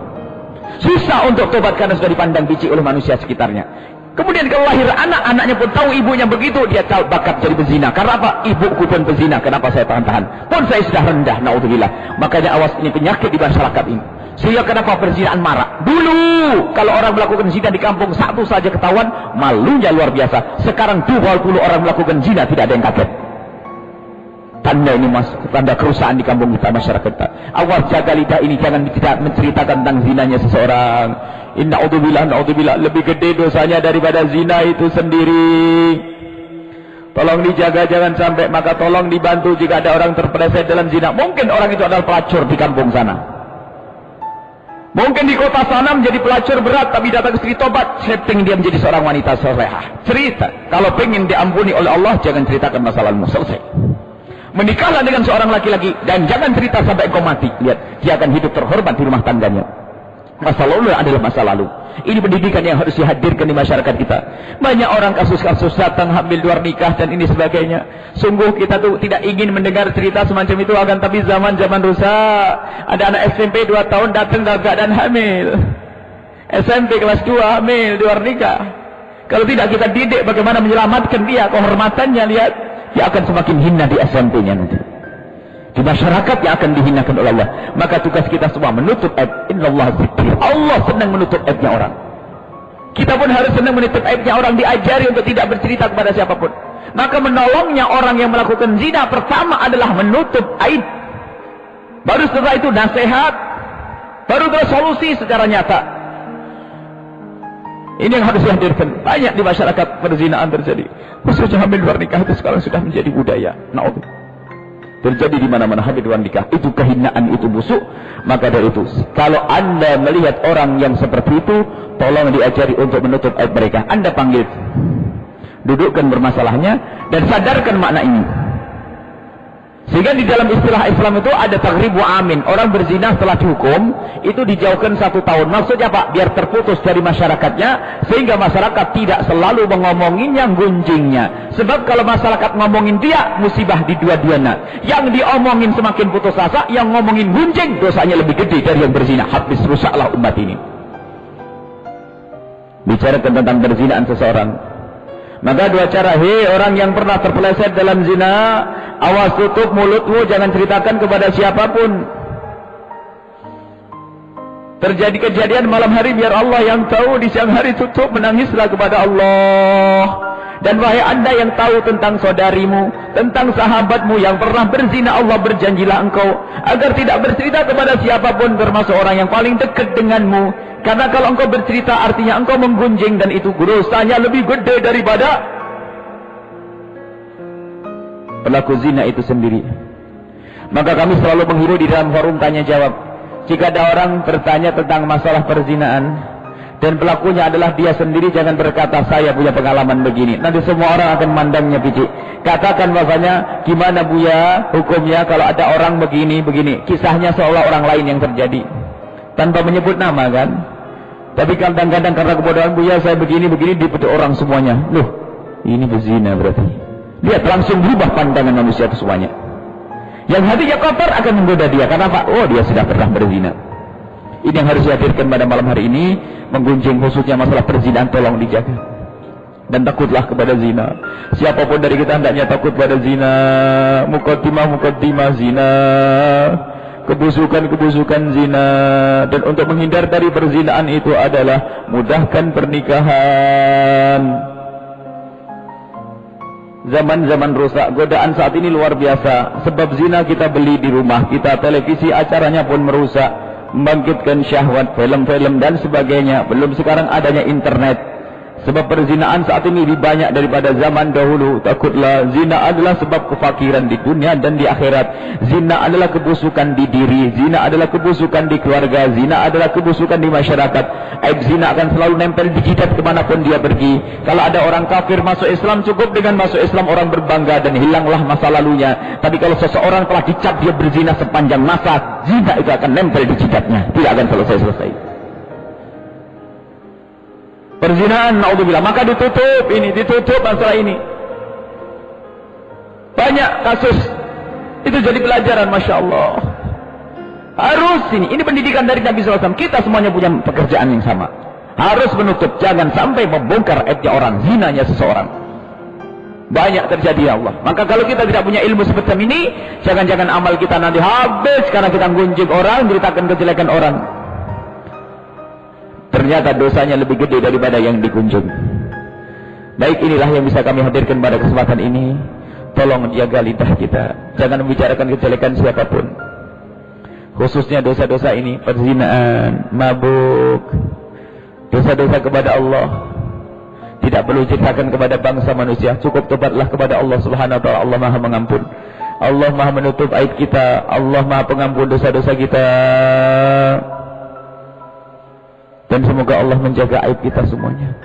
Susah untuk tobat karena sudah dipandang kicik oleh manusia sekitarnya. Kemudian kalau lahir anak, anaknya pun tahu ibunya begitu, dia tahu bakat jadi pezina. Karena apa? Ibuku pun pezina, kenapa saya tahan-tahan? Pun saya sudah rendah, naudzubillah. Makanya awas, ini penyakit di masyarakat ini. Sehingga kenapa perzinaan marak? Dulu kalau orang melakukan zina di kampung, satu saja ketahuan, malunya luar biasa. Sekarang 20 orang melakukan zina, tidak ada yang kaget. Tanda ini mas, tanda kerusakan di kampung kita, masyarakat kita. Awas, jaga lidah ini, jangan tidak menceritakan tentang zinanya seseorang. Na'udzubillah, lebih gede dosanya daripada zina itu sendiri. Tolong dijaga, jangan sampai. Maka tolong dibantu jika ada orang terpeleset dalam zina. Mungkin orang itu adalah pelacur di kampung sana. Mungkin di kota sana menjadi pelacur berat, tapi datang ke sini tobat, setting dia menjadi seorang wanita solehah. Cerita, kalau pengen diampuni oleh Allah, jangan ceritakan masa lalu, selesai. Menikahlah dengan seorang laki-laki, dan jangan cerita sampai engkau mati. Lihat, dia akan hidup terhormat di rumah tangganya. Masa lalu adalah masa lalu. Ini pendidikan yang harus dihadirkan di masyarakat kita. Banyak orang kasus-kasus datang hamil luar nikah dan ini sebagainya. Sungguh kita tuh tidak ingin mendengar cerita semacam itu, akan tapi zaman rusak. Ada anak SMP 2 tahun datang dalam keadaan hamil. SMP kelas 2 hamil luar nikah. Kalau tidak kita didik bagaimana menyelamatkan dia, kehormatannya, lihat, dia akan semakin hina di SMP-nya nanti. Di masyarakat yang akan dihinakan oleh Allah. Maka tugas kita semua menutup aib. Innallaha zikir. Allah senang menutup aibnya orang. Kita pun harus senang menutup aibnya orang, diajari untuk tidak bercerita kepada siapapun. Maka menolongnya orang yang melakukan zina pertama adalah menutup aib. Baru setelah itu nasihat, baru ada solusi secara nyata. Ini yang harus dihadirkan. Banyak di masyarakat perzinaan terjadi. Khususnya hamil luar nikah itu sekarang sudah menjadi budaya. Na'udzubillah. Terjadi di mana-mana hamil luar nikah. Itu kehinaan, itu busuk. Maka dari itu, kalau Anda melihat orang yang seperti itu, tolong diajari untuk menutup aib mereka. Anda panggil, dudukkan bermasalahnya, dan sadarkan makna ini. Sehingga di dalam istilah Islam itu ada taghribu amin. Orang berzina setelah dihukum, itu dijauhkan 1 tahun. Maksudnya Pak, biar terputus dari masyarakatnya, sehingga masyarakat tidak selalu mengomonginnya, gunjingnya. Sebab kalau masyarakat ngomongin dia, musibah di dua-duanya. Yang diomongin semakin putus asa, yang ngomongin gunjing, dosanya lebih gede dari yang berzina. Habis rusaklah umat ini. Bicarakan tentang perzinaan seseorang. Maka 2 cara. Hei orang yang pernah terpeleset dalam zina, awas tutup mulutmu, jangan ceritakan kepada siapapun. Terjadi kejadian malam hari, biar Allah yang tahu. Di siang hari tutup, menangislah kepada Allah. Dan wahai Anda yang tahu tentang saudarimu, tentang sahabatmu yang pernah berzina, Allah berjanjilah engkau agar tidak bercerita kepada siapapun, termasuk orang yang paling dekat denganmu. Karena kalau engkau bercerita artinya engkau menggunjing, dan itu dosanya lebih gede daripada pelaku zina itu sendiri. Maka kami selalu menghiru di dalam forum tanya jawab. Jika ada orang bertanya tentang masalah perzinaan dan pelakunya adalah dia sendiri, jangan berkata saya punya pengalaman begini. Nanti semua orang akan mandangnya picik. Katakan bahasanya, gimana Buya hukumnya kalau ada orang begini. Kisahnya seolah orang lain yang terjadi, tanpa menyebut nama kan. Tapi kadang-kadang karena kebodohan, Buya saya begini dipetik orang semuanya. Loh, ini berzina berarti. Lihat, langsung berubah pandangan manusia itu semuanya. Yang hatinya kotor akan menggoda dia. Karena Pak, oh dia sudah pernah berzina. Ini yang harus dihadirkan pada malam hari ini. Menggunjing khususnya masalah perzinaan, tolong dijaga. Dan takutlah kepada zina. Siapapun dari kita hendaknya takut pada zina. Muqaddimah zina. Kebusukan zina. Dan untuk menghindar dari perzinaan itu adalah mudahkan pernikahan. Zaman-zaman rusak, godaan saat ini luar biasa. Sebab zina kita beli di rumah kita, televisi acaranya pun merusak, membangkitkan syahwat, film-film dan sebagainya. Belum sekarang adanya internet. Sebab perzinaan saat ini lebih banyak daripada zaman dahulu. Takutlah, zina adalah sebab kefakiran di dunia dan di akhirat. Zina adalah kebusukan di diri, zina adalah kebusukan di keluarga, zina adalah kebusukan di masyarakat. Aib zina akan selalu nempel di jidat kemanapun dia pergi. Kalau ada orang kafir masuk Islam, cukup dengan masuk Islam orang berbangga dan hilanglah masa lalunya. Tapi kalau seseorang telah dicap dia berzina sepanjang masa, zina itu akan nempel di jidatnya, tidak akan selesai-selesai. Perzinaan, naudzubillah. Maka ditutup masalah ini. Banyak kasus itu jadi pelajaran, masya Allah. Harus ini pendidikan dari Nabi SAW. Kita semuanya punya pekerjaan yang sama. Harus menutup, jangan sampai membongkar aibnya orang, zinanya seseorang. Banyak terjadi, ya Allah. Maka kalau kita tidak punya ilmu seperti ini, jangan-jangan amal kita nanti habis karena kita gunjing orang, ceritakan kejelekan orang. Ternyata dosanya lebih gede daripada yang dikunjung. Baik, inilah yang bisa kami hadirkan pada kesempatan ini. Tolong jaga lidah kita. Jangan membicarakan kejelekan siapapun. Khususnya dosa-dosa ini. Perzinaan, mabuk, dosa-dosa kepada Allah. Tidak perlu ceritakan kepada bangsa manusia. Cukup tobatlah kepada Allah Subhanahu wa ta'ala. Allah Maha Mengampun. Allah Maha Menutup aib kita. Allah Maha Pengampun dosa-dosa kita. Dan semoga Allah menjaga aib kita semuanya.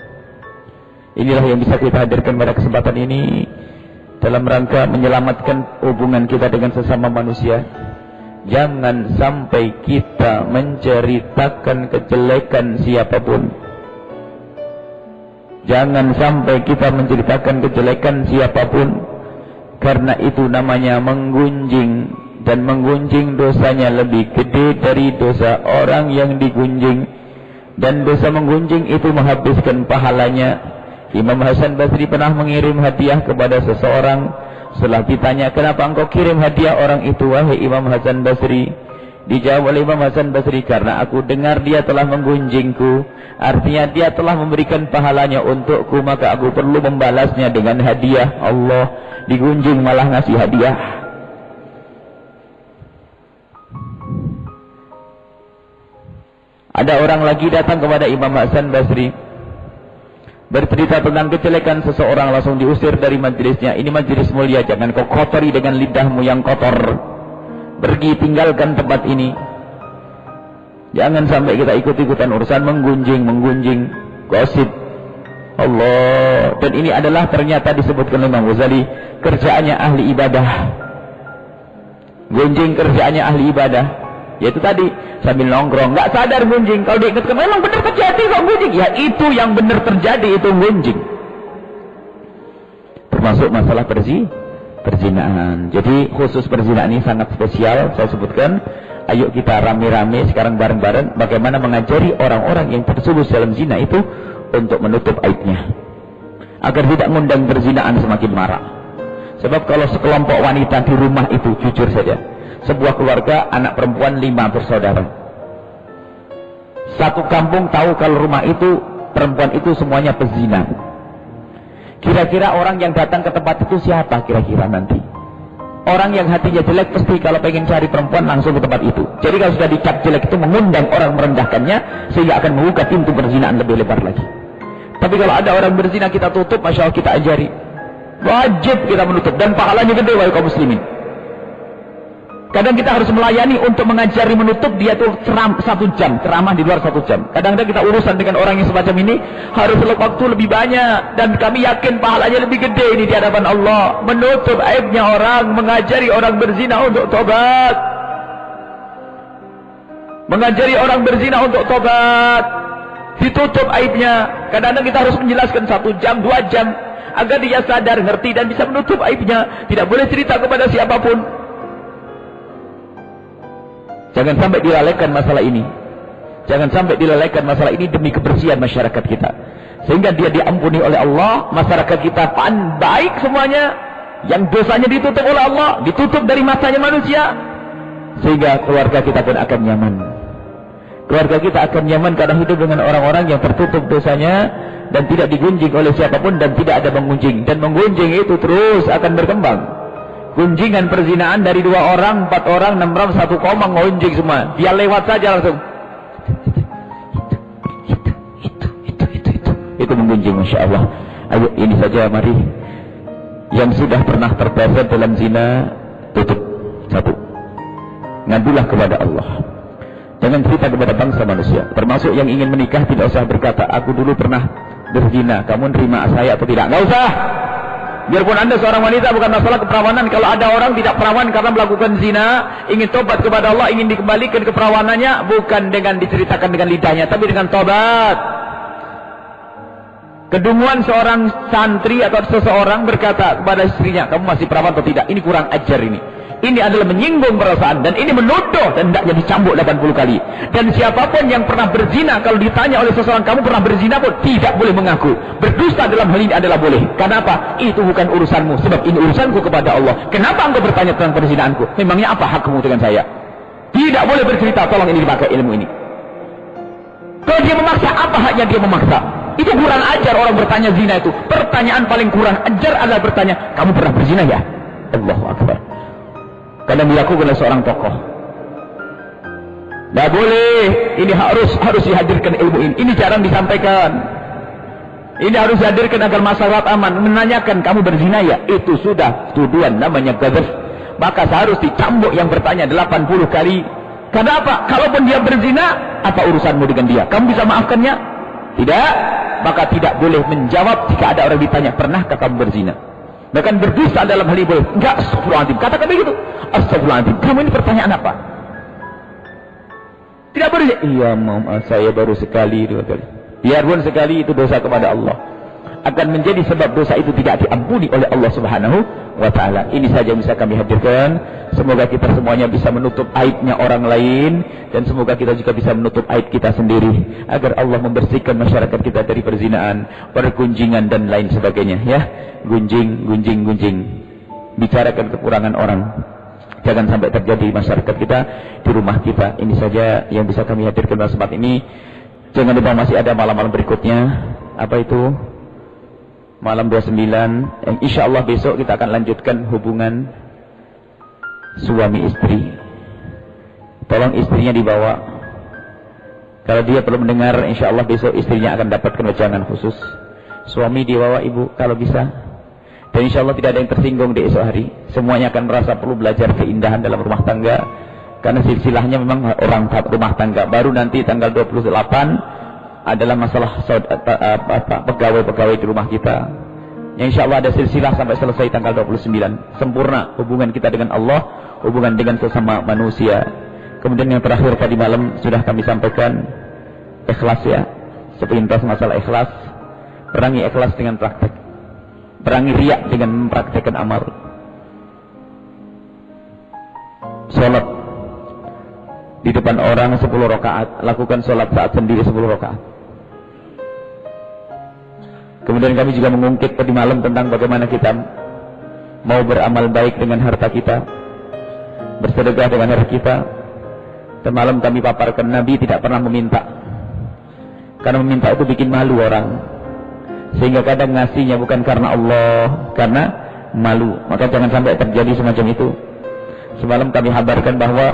Inilah yang bisa kita hadirkan pada kesempatan ini, dalam rangka menyelamatkan hubungan kita dengan sesama manusia. Jangan sampai kita menceritakan kejelekan siapapun. Jangan sampai kita menceritakan kejelekan siapapun. Karena itu namanya menggunjing. Dan menggunjing dosanya lebih gede dari dosa orang yang digunjing. Dan dosa menggunjing itu menghabiskan pahalanya. Imam Hasan Basri pernah mengirim hadiah kepada seseorang. Setelah ditanya, kenapa engkau kirim hadiah orang itu, wahai Imam Hasan Basri? Dijawab oleh Imam Hasan Basri, karena aku dengar dia telah menggunjingku. Artinya dia telah memberikan pahalanya untukku, maka aku perlu membalasnya dengan hadiah. Allah, digunjing malah ngasih hadiah. Ada orang lagi datang kepada Imam Hasan Basri, bercerita tentang kejelekan seseorang, langsung diusir dari majelisnya. Ini majelis mulia, jangan kau kotori dengan lidahmu yang kotor. Pergi, tinggalkan tempat ini. Jangan sampai kita ikut-ikutan urusan menggunjing, gosip. Allah. Dan ini adalah ternyata disebutkan oleh Imam Ghazali, kerjaannya ahli ibadah. Gunjing kerjaannya ahli ibadah. Yaitu tadi, sambil nongkrong, nggak sadar gunjing. Kalau diingatkan, memang benar terjadi kok gunjing. Ya itu yang benar terjadi, itu gunjing. Termasuk masalah perzinaan. Jadi khusus perzinaan ini sangat spesial. Saya sebutkan, ayo kita rame-rame sekarang bareng-bareng bagaimana mengajari orang-orang yang terjerumus dalam zina itu untuk menutup aibnya, agar tidak mengundang perzinaan semakin marak. Sebab kalau sekelompok wanita di rumah itu, jujur saja, sebuah keluarga anak perempuan 5 bersaudara, satu kampung tahu kalau rumah itu perempuan itu semuanya pezina. Kira-kira orang yang datang ke tempat itu siapa kira-kira nanti? Orang yang hatinya jelek pasti kalau pengen cari perempuan langsung ke tempat itu. Jadi kalau sudah dicap jelek itu mengundang orang merendahkannya, sehingga akan membuka pintu perzinaan lebih lebar lagi. Tapi kalau ada orang berzina kita tutup, masya Allah kita ajari. Wajib kita menutup, dan pahalanya gede wahai kaum muslimin. Kadang kita harus melayani untuk mengajari menutup, dia tuh 1 jam, ceramah di luar 1 jam. Kadang-kadang kita urusan dengan orang yang semacam ini, harus waktu lebih banyak. Dan kami yakin pahalanya lebih gede ini di hadapan Allah. Menutup aibnya orang, mengajari orang berzina untuk tobat. Mengajari orang berzina untuk tobat. Ditutup aibnya. Kadang-kadang kita harus menjelaskan 1 jam, 2 jam. Agar dia sadar, ngerti, dan bisa menutup aibnya. Tidak boleh cerita kepada siapapun. Jangan sampai dilalaikan masalah ini. Jangan sampai dilalaikan masalah ini demi kebersihan masyarakat kita. Sehingga dia diampuni oleh Allah, masyarakat kita baik semuanya. Yang dosanya ditutup oleh Allah, ditutup dari matanya manusia. Sehingga keluarga kita pun akan nyaman. Keluarga kita akan nyaman karena hidup dengan orang-orang yang tertutup dosanya dan tidak digunjing oleh siapapun dan tidak ada menggunjing. Dan menggunjing itu terus akan berkembang. Gunjingan perzinaan dari 2 orang, 4 orang, 6 orang, 1 koma ngunjing semua. Dia lewat saja langsung. Itu menggunjing, masya Allah. Ayo ini saja mari. Yang sudah pernah terpleset dalam zina, tutup. 1. Ngadulah kepada Allah. Jangan cerita kepada bangsa manusia. Termasuk yang ingin menikah tidak usah berkata, aku dulu pernah berzina, kamu nerima saya atau tidak. Nggak usah. Biarpun anda seorang wanita, bukan masalah keperawanan. Kalau ada orang tidak perawan karena melakukan zina, ingin tobat kepada Allah, ingin dikembalikan keperawanannya, bukan dengan diceritakan dengan lidahnya, tapi dengan tobat. Kedunguan seorang santri atau seseorang berkata kepada istrinya, kamu masih perawan atau tidak? Ini kurang ajar ini. Ini adalah menyinggung perasaan, dan ini menuduh, dan hendaknya dicambuk 80 kali. Dan siapapun yang pernah berzina, kalau ditanya oleh seseorang, kamu pernah berzina pun, tidak boleh mengaku. Berdusta dalam hal ini adalah boleh. Kenapa? Itu bukan urusanmu, sebab ini urusanku kepada Allah. Kenapa engkau bertanya tentang perzinaanku? Memangnya apa hakmu dengan saya? Tidak boleh bercerita, tolong ini dipakai ilmu ini. Kalau dia memaksa, apa haknya dia memaksa? Itu kurang ajar orang bertanya zina itu. Pertanyaan paling kurang ajar adalah bertanya, kamu pernah berzina ya? Allahu Akbar. Kadang dilakukan oleh seorang tokoh. Tidak boleh. Ini harus dihadirkan ilmu ini. Ini jarang disampaikan. Ini harus dihadirkan agar masyarakat aman. Menanyakan kamu berzina ya? Itu sudah tuduhan, namanya ghadab. Maka seharus dicambuk yang bertanya 80 kali. Karena apa? Kalaupun dia berzina, apa urusanmu dengan dia? Kamu bisa maafkannya? Tidak. Maka tidak boleh menjawab jika ada orang ditanya, pernahkah kamu berzina? Bahkan berdusta dalam hal ini boleh. Enggak, astagfirullahaladzim. Katakan begitu. Astagfirullahaladzim. Kamu ini pertanyaan apa? Tidak boleh. Iya, saya baru sekali, 2 kali. Biarpun sekali itu dosa kepada Allah. Akan menjadi sebab dosa itu tidak diampuni oleh Allah Subhanahu wa Ta'ala. Ini saja yang bisa kami hadirkan. Semoga kita semuanya bisa menutup aibnya orang lain. Dan semoga kita juga bisa menutup aib kita sendiri. Agar Allah membersihkan masyarakat kita dari perzinaan, pergunjingan dan lain sebagainya. Ya, gunjing. Bicarakan kekurangan orang. jangan sampai terjadi di masyarakat kita, di rumah kita. Ini saja yang bisa kami hadirkan pada sempat ini. Jangan lupa masih ada malam-malam berikutnya. Apa itu? Malam 29. Yang insya Allah besok kita akan lanjutkan hubungan suami istri. Tolong istrinya dibawa. Kalau dia perlu mendengar, insya Allah besok istrinya akan dapatkan wejangan khusus. Suami dibawa ibu kalau bisa. Dan insya Allah tidak ada yang tersinggung di esok hari. Semuanya akan merasa perlu belajar keindahan dalam rumah tangga. Karena silsilahnya memang orang rumah tangga. Baru nanti tanggal 28 adalah masalah pegawai-pegawai di rumah kita. Yang insya Allah ada silsilah sampai selesai tanggal 29. Sempurna hubungan kita dengan Allah, hubungan dengan sesama manusia. Kemudian yang terakhir tadi malam sudah kami sampaikan, ikhlas ya. Sepintas masalah ikhlas. Perangi ikhlas dengan praktek. Perangi riak dengan mempraktekkan amal. Salat di depan orang 10 rakaat, lakukan salat saat sendiri 10 rakaat. Kemudian kami juga mengungkit tadi malam tentang bagaimana kita mau beramal baik dengan harta kita, bersedekah dengan harta kita. Dan malam kami paparkan Nabi tidak pernah meminta, karena meminta itu bikin malu orang, sehingga kadang ngasihnya bukan karena Allah, karena malu. Maka jangan sampai terjadi semacam itu. Semalam kami habarkan bahwa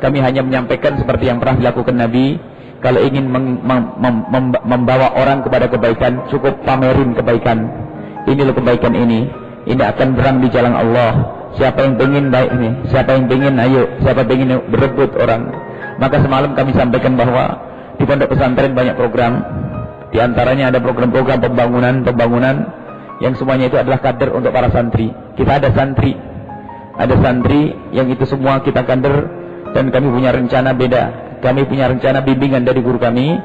kami hanya menyampaikan seperti yang pernah dilakukan Nabi. Kalau ingin membawa orang kepada kebaikan, cukup pamerin kebaikan. Ini loh kebaikan ini akan berang di jalan Allah. Siapa yang ingin baik ini, siapa yang ingin ayo, siapa yang ingin berebut orang. Maka semalam kami sampaikan bahwa di pondok pesantren banyak program. Di antaranya ada program-program pembangunan yang semuanya itu adalah kader untuk para santri. Kita ada santri yang itu semua kita kader, dan kami punya rencana beda. Kami punya rencana bimbingan dari guru kami,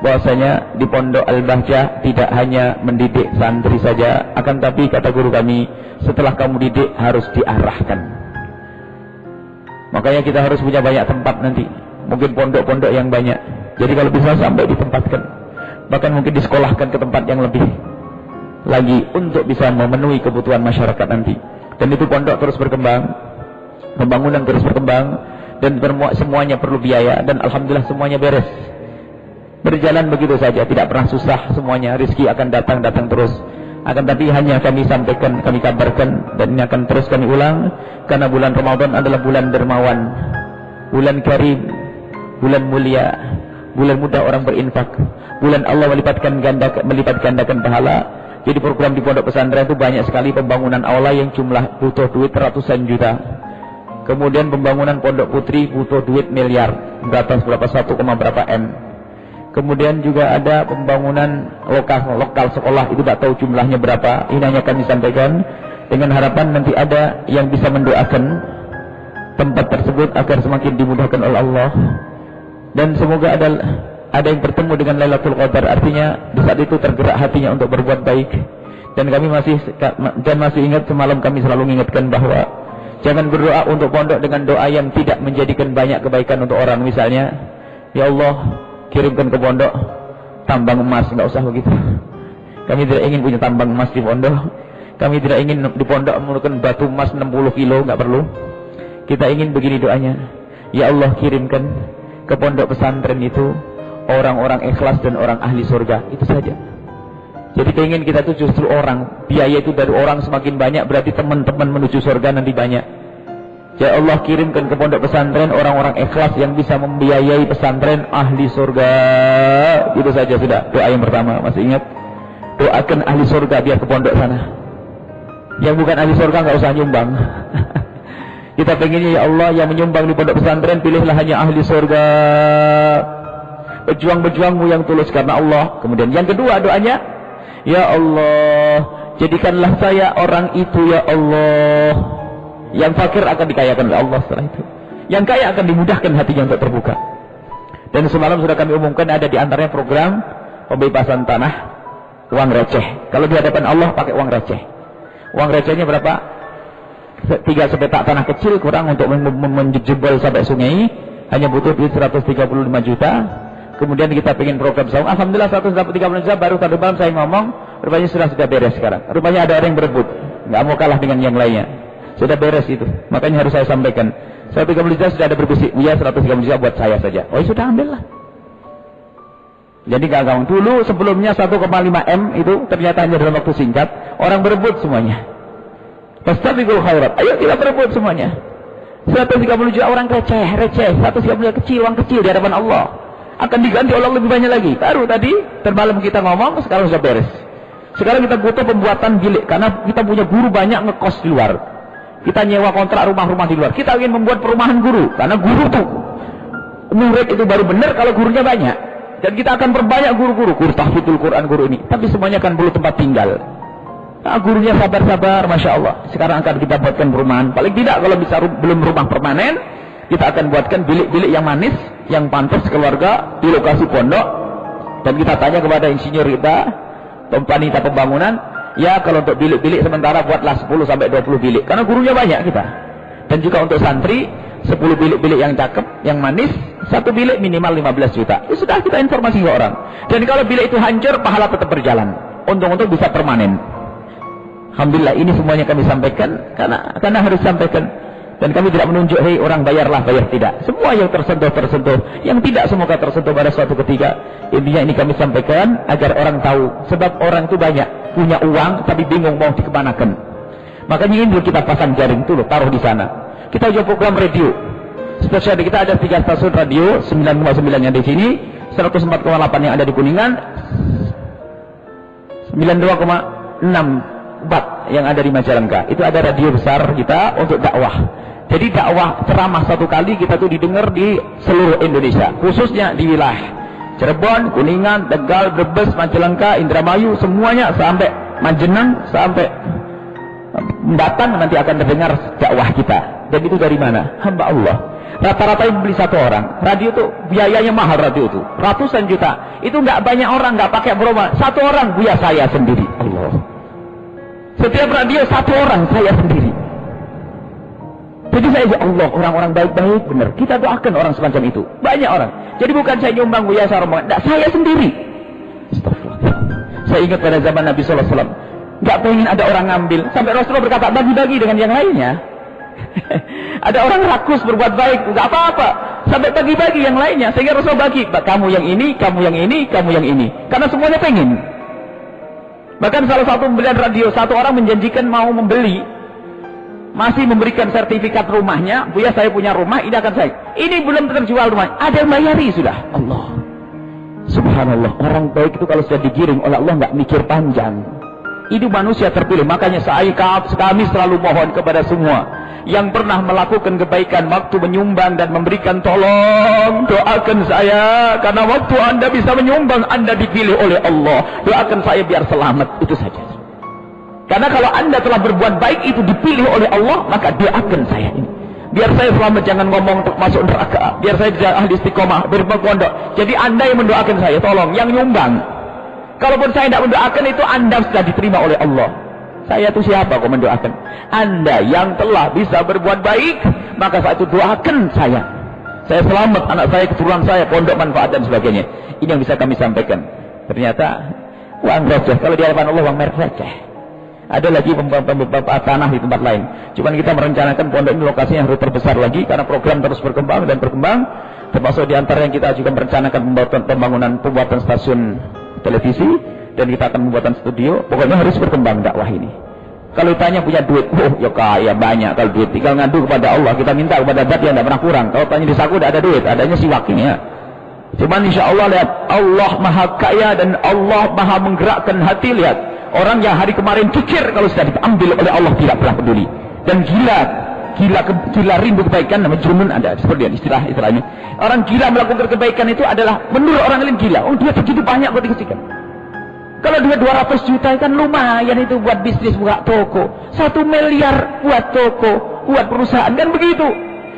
bahwasanya di Pondok Al-Bahjah tidak hanya mendidik santri saja, akan tapi kata guru kami, setelah kamu didik harus diarahkan. Makanya kita harus punya banyak tempat nanti, mungkin pondok-pondok yang banyak. Jadi kalau bisa sampai ditempatkan, bahkan mungkin disekolahkan ke tempat yang lebih lagi untuk bisa memenuhi kebutuhan masyarakat nanti. Dan itu pondok terus berkembang, pembangunan terus berkembang, dan semuanya perlu biaya, dan alhamdulillah semuanya beres, berjalan begitu saja, tidak pernah susah semuanya. Rizki akan datang terus. Akan tapi hanya kami sampaikan, kami kabarkan, dan ini akan terus kami ulang, karena bulan Ramadan adalah bulan dermawan, bulan karim, bulan mulia, bulan mudah orang berinfak, bulan Allah melipat gandakan pahala. Jadi program di pondok pesantren itu banyak sekali. Pembangunan aula yang jumlah butuh duit ratusan juta. Kemudian pembangunan pondok putri butuh duit miliar, berapa 1, berapa M. Kemudian juga ada pembangunan lokal sekolah, itu tidak tahu jumlahnya berapa. Ini hanya kami sampaikan dengan harapan nanti ada yang bisa mendoakan tempat tersebut agar semakin dimudahkan oleh Allah. Dan semoga ada yang bertemu dengan Lailatul Qadar, artinya di saat itu tergerak hatinya untuk berbuat baik. Dan kami masih ingat semalam kami selalu mengingatkan bahwa jangan berdoa untuk pondok dengan doa yang tidak menjadikan banyak kebaikan untuk orang. Misalnya, ya Allah, kirimkan ke pondok tambang emas, enggak usah begitu. Kami tidak ingin punya tambang emas di pondok. Kami tidak ingin di pondok menemukan batu emas 60 kilo, enggak perlu. Kita ingin begini doanya, ya Allah, kirimkan ke pondok pesantren itu orang-orang ikhlas dan orang ahli surga. Itu saja. Jadi keinginan kita itu justru orang. Biaya itu dari orang semakin banyak, berarti teman-teman menuju surga nanti banyak. Ya Allah, kirimkan ke pondok pesantren orang-orang ikhlas yang bisa membiayai pesantren ahli surga. Itu saja sudah doa yang pertama. Masih ingat? Doakan ahli surga biar ke pondok sana. Yang bukan ahli surga nggak usah nyumbang. Kita pengennya, ya Allah, yang menyumbang di pondok pesantren pilihlah hanya ahli surga. Pejuang-pejuangmu yang tulus karena Allah. Kemudian yang kedua doanya, ya Allah, jadikanlah saya orang itu, ya Allah. Yang fakir akan dikayakan oleh Allah setelah itu. Yang kaya akan dimudahkan hatinya untuk terbuka. Dan semalam sudah kami umumkan ada di antaranya program pembebasan tanah uang receh. Kalau di hadapan Allah pakai uang receh. Uang recehnya berapa? 3 sepetak tanah kecil kurang untuk menjebol sampai sungai. Hanya butuh duit 135 juta. Kemudian kita pengen program saung. Alhamdulillah 135 juta baru tadi malam saya ngomong. Rupanya sudah beres sekarang. Rupanya ada orang yang berebut. Nggak mau kalah dengan yang lainnya. Sudah beres itu. Makanya harus saya sampaikan. 130 juta sudah ada berbisik. Ya 130 juta buat saya saja. Oh sudah ambillah. Jadi gak gampang. Dulu sebelumnya 1,5 M itu ternyata hanya dalam waktu singkat. Orang berebut semuanya. Fastabiqul khairat. Ayo kita berebut semuanya. 130 juta orang receh. 130 juta kecil, uang kecil di hadapan Allah. Akan diganti oleh lebih banyak lagi. Baru tadi, termalam kita ngomong, sekarang sudah beres. Sekarang kita butuh pembuatan bilik. Karena kita punya guru banyak ngekos di luar. Kita nyewa kontrak rumah-rumah di luar. Kita ingin membuat perumahan guru. Karena guru tuh, murid itu baru benar kalau gurunya banyak. Dan kita akan perbanyak guru-guru. Guru tahfidzul Quran, guru ini. Tapi semuanya kan perlu tempat tinggal. Nah, gurunya sabar-sabar, Masya Allah. Sekarang akan kita buatkan perumahan. Paling tidak kalau bisa belum rumah permanen, kita akan buatkan bilik-bilik yang manis, yang pantas keluarga di lokasi pondok. Dan kita tanya kepada insinyur kita, panitia pembangunan, ya kalau untuk bilik-bilik sementara buatlah 10-20 bilik. Karena gurunya banyak kita. Dan juga untuk santri, 10 bilik-bilik yang cakep, yang manis, satu bilik minimal 15 juta. Ya sudah kita informasi ke orang. Dan kalau bilik itu hancur, pahala tetap berjalan. Untung-untung bisa permanen. Alhamdulillah ini semuanya kami sampaikan karena harus sampaikan. Dan kami tidak menunjuk, hei orang bayarlah, bayar tidak. Semua yang tersentuh. Yang tidak semoga tersentuh pada suatu ketika. Intinya ini kami sampaikan agar orang tahu. Sebab orang itu banyak punya uang tapi bingung mau dikemanakan. Makanya ini dulu kita pasang jaring itu loh, taruh di sana. Kita juga program radio. Spesial kita ada 3 stasiun radio, 9,9 yang di sini, 104,8 yang ada di Kuningan, 92,6 Bat yang ada di Majalengka. Itu ada radio besar kita untuk dakwah. Jadi dakwah ceramah satu kali kita tuh didengar di seluruh Indonesia, khususnya di wilayah Cirebon, Kuningan, Tegal, Brebes, Majalengka, Indramayu, semuanya sampai Majenang, sampai mendatang nanti akan terdengar dakwah kita. Dan itu dari mana? Hamba Allah. Rata-rata yang beli satu orang. Radio itu biayanya mahal, radio itu ratusan juta. Itu nggak banyak orang, nggak pakai promo. Satu orang buya saya sendiri. Allah. Setiap radio satu orang, saya sendiri. Jadi saya ya Allah, orang-orang baik-baik benar. Kita doakan orang semacam itu. Banyak orang. Jadi bukan saya nyumbang buya saya rombongan. Tidak, saya sendiri. Astagfirullah. Saya ingat pada zaman Nabi SAW. Nggak pengen ada orang ngambil. Sampai Rasulullah berkata, bagi-bagi dengan yang lainnya. Ada orang rakus berbuat baik. Nggak apa-apa. Sampai bagi-bagi yang lainnya. Sehingga Rasulullah bagi. Kamu yang ini, kamu yang ini, kamu yang ini. Karena semuanya pengen. Bahkan salah satu pembelian radio, satu orang menjanjikan mau membeli, masih memberikan sertifikat rumahnya. Buya saya punya rumah, ini akan saya. Ini belum terjual rumah, ada yang bayari sudah. Allah, subhanallah. Orang baik itu kalau sudah digiring oleh Allah nggak mikir panjang. Itu manusia terpilih. Makanya kami selalu mohon kepada semua yang pernah melakukan kebaikan waktu menyumbang dan memberikan, tolong doakan saya, karena waktu Anda bisa menyumbang Anda dipilih oleh Allah. Doakan saya biar selamat, itu saja. Karena kalau Anda telah berbuat baik itu dipilih oleh Allah, maka doakan saya ini biar saya selamat, jangan ngomong untuk masuk neraka, biar saya jadi ahli istiqomah berpondok. Jadi Anda yang mendoakan saya, tolong yang nyumbang. Kalaupun saya tidak mendoakan itu, Anda sudah diterima oleh Allah. Saya itu siapa kok mendoakan? Anda yang telah bisa berbuat baik, maka saat itu doakan saya. Saya selamat, anak saya, keturunan saya, pondok manfaat dan sebagainya. Ini yang bisa kami sampaikan. Ternyata uang receh. Kalau di hadapan Allah uang merek receh. Ada lagi tanah di tempat lain. Cuman kita merencanakan pondok ini lokasinya harus terbesar lagi karena program terus berkembang dan berkembang. Termasuk di antara yang kita juga merencanakan pembuatan stasiun televisi, dan kita akan membuatkan studio. Pokoknya harus berkembang dakwah ini. Kalau ditanya punya duit, ya kaya banyak. Kalau duit tinggal ngadu kepada Allah, kita minta kepada zat yang tidak pernah kurang. Kalau tanya di saku tidak ada duit, adanya siwak ini ya. Cuman insya Allah lihat, Allah maha kaya dan Allah maha menggerakkan hati. Lihat orang yang hari kemarin kikir, kalau sudah diambil oleh Allah tidak pernah peduli. Dan gila rindu kebaikan, namanya junun, ada seperti istilahnya. Orang gila melakukan kebaikan itu adalah menurut orang lain gila. Oh dia segitu banyak kok dikasihkan. Kalau dia 200 juta kan lumayan itu buat bisnis, buka toko. 1 miliar buat toko, buat perusahaan, kan begitu.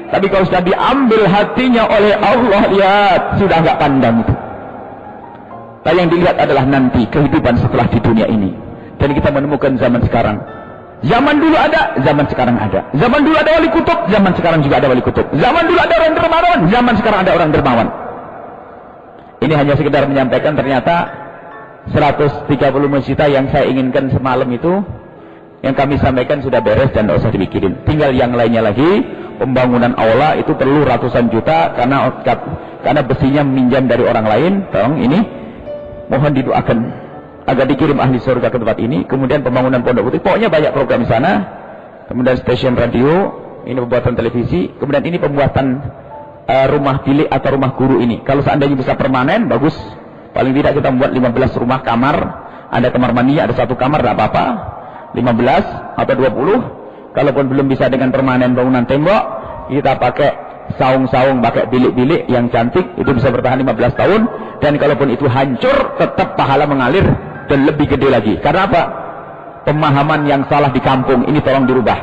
Tapi kalau sudah diambil hatinya oleh Allah, lihat sudah nggak pandang itu. Tapi yang dilihat adalah nanti kehidupan setelah di dunia ini. Dan kita menemukan zaman sekarang. Zaman dulu ada, zaman sekarang ada. Zaman dulu ada wali kutub, zaman sekarang juga ada wali kutub. Zaman dulu ada orang dermawan, zaman sekarang ada orang dermawan. Ini hanya sekedar menyampaikan, ternyata 130 juta yang saya inginkan semalam itu Yang kami sampaikan sudah beres dan tidak usah dipikirin. Tinggal yang lainnya lagi, pembangunan aula itu perlu ratusan juta karena besinya minjam dari orang lain. Tolong ini mohon didoakan agar dikirim ahli surga ke tempat ini. Kemudian pembangunan pondok putih, pokoknya banyak program di sana. Kemudian stasiun radio, ini pembuatan televisi. Kemudian ini pembuatan rumah bilik atau rumah guru ini. Kalau seandainya bisa permanen, bagus. Paling tidak kita membuat 15 rumah kamar. Ada kamar mandi, ada satu kamar, tidak apa-apa. 15 atau 20. Kalaupun belum bisa dengan permanen bangunan tembok, kita pakai saung-saung, pakai bilik-bilik yang cantik, itu bisa bertahan 15 tahun. Dan kalaupun itu hancur, tetap pahala mengalir dan lebih gede lagi. Karena apa? Pemahaman yang salah di kampung ini tolong dirubah.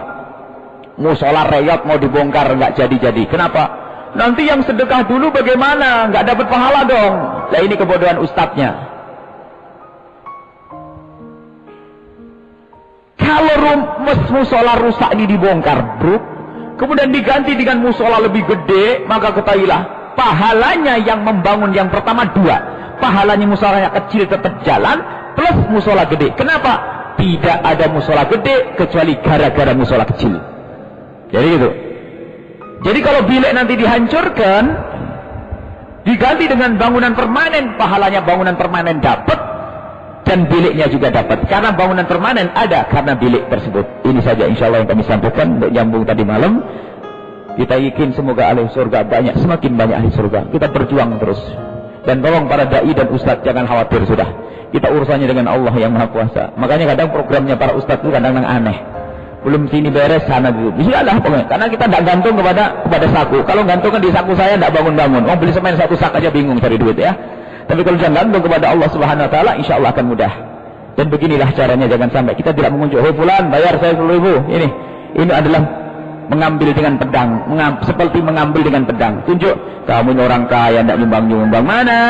Musola reyot mau dibongkar, nggak jadi-jadi. Kenapa? Nanti yang sedekah dulu bagaimana? Nggak dapat pahala dong. Nah, ini kebodohan ustadznya. Kalau musola rusak ini dibongkar, bro, kemudian diganti dengan musola lebih gede, maka ketahuilah pahalanya yang membangun yang pertama 2. Pahalanya musolanya kecil tetap jalan, plus musola gede. Kenapa? Tidak ada musola gede kecuali gara-gara musola kecil. Jadi gitu. Jadi kalau bilik nanti dihancurkan, diganti dengan bangunan permanen, pahalanya bangunan permanen dapat. Dan biliknya juga dapat. Karena bangunan permanen ada karena bilik tersebut. Ini saja insya Allah yang kami sampaikan untuk nyambung tadi malam. Kita yakin semoga ahli surga banyak, semakin banyak ahli surga. Kita berjuang terus. Dan tolong para dai dan ustadz jangan khawatir sudah. Kita urusannya dengan Allah yang Maha Kuasa. Makanya kadang programnya para ustadz itu kadang-kadang aneh. Belum sini beres, sana dulu. Bismillah pokoknya. Karena kita tidak gantung kepada saku. Kalau gantungkan di saku saya tidak bangun-bangun. Mau beli semen 1 sak aja bingung cari duit ya. Tapi kalau jangan gantung kepada Allah Subhanahu Wa Taala, insya Allah akan mudah. Dan beginilah caranya, jangan sampai kita tidak mengunjuk. Hei fulan, bayar saya 10.000. Ini adalah mengambil dengan pedang, seperti mengambil dengan pedang. Tunjuk, kamu ini orang kaya, tidak nyumbang-nyumbang. Mana?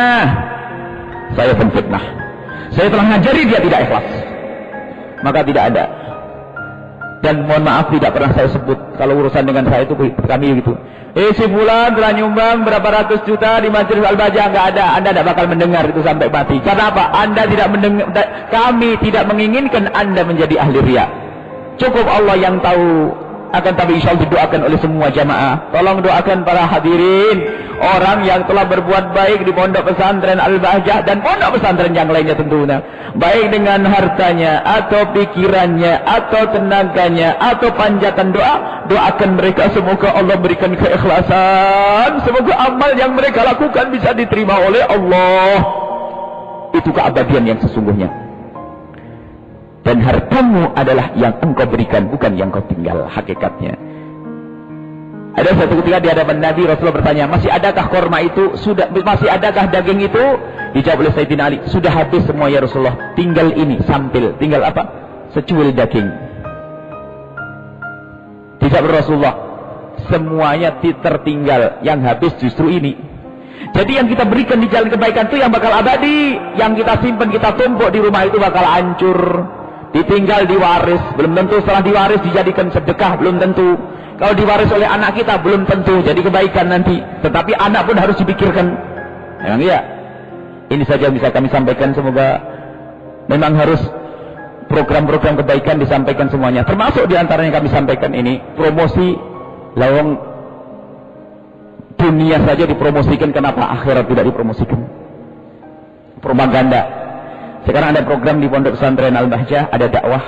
Saya penfitnah. Saya telah ngajari dia tidak ikhlas. Maka tidak ada. Dan mohon maaf tidak pernah saya sebut. Kalau urusan dengan saya itu kami gitu. Si fulan telah nyumbang berapa ratus juta di Majelis Al-Bahjah, enggak ada. Anda tidak bakal mendengar itu sampai mati. Karena apa? Anda tidak mendengar, kami tidak menginginkan Anda menjadi ahli riya. Cukup Allah yang tahu. Akan tapi insya Allah didoakan oleh semua jamaah. Tolong doakan para hadirin, orang yang telah berbuat baik di pondok pesantren Al-Bahjah dan pondok pesantren yang lainnya tentunya, baik dengan hartanya atau pikirannya atau tenaganya atau panjatan doa. Doakan mereka semoga Allah berikan keikhlasan, semoga amal yang mereka lakukan bisa diterima oleh Allah. Itu keabadian yang sesungguhnya. Dan hartamu adalah yang engkau berikan, bukan yang kau tinggal hakikatnya. Ada satu ketika di hadapan Nabi, Rasulullah bertanya, masih adakah korma itu? Masih adakah daging itu? Dijawab oleh Sayyidina Ali, sudah habis semua ya Rasulullah. Tinggal ini, sampil. Tinggal apa? Secuil daging. Dijawab Rasulullah, semuanya tertinggal. Yang habis justru ini. Jadi yang kita berikan di jalan kebaikan itu yang bakal abadi. Yang kita simpan, kita tumpuk di rumah itu bakal hancur. Ditinggal diwaris, belum tentu setelah diwaris dijadikan sedekah, belum tentu. Kalau diwaris oleh anak kita, belum tentu jadi kebaikan nanti. Tetapi anak pun harus dipikirkan. Memang iya. Ini saja yang bisa kami sampaikan. Semoga memang harus program-program kebaikan disampaikan semuanya. Termasuk diantaranya kami sampaikan ini, promosi lawang dunia saja dipromosikan, kenapa akhirat tidak dipromosikan? Propaganda. Sekarang ada program di Pondok Pesantren Al-Bahjah, ada dakwah.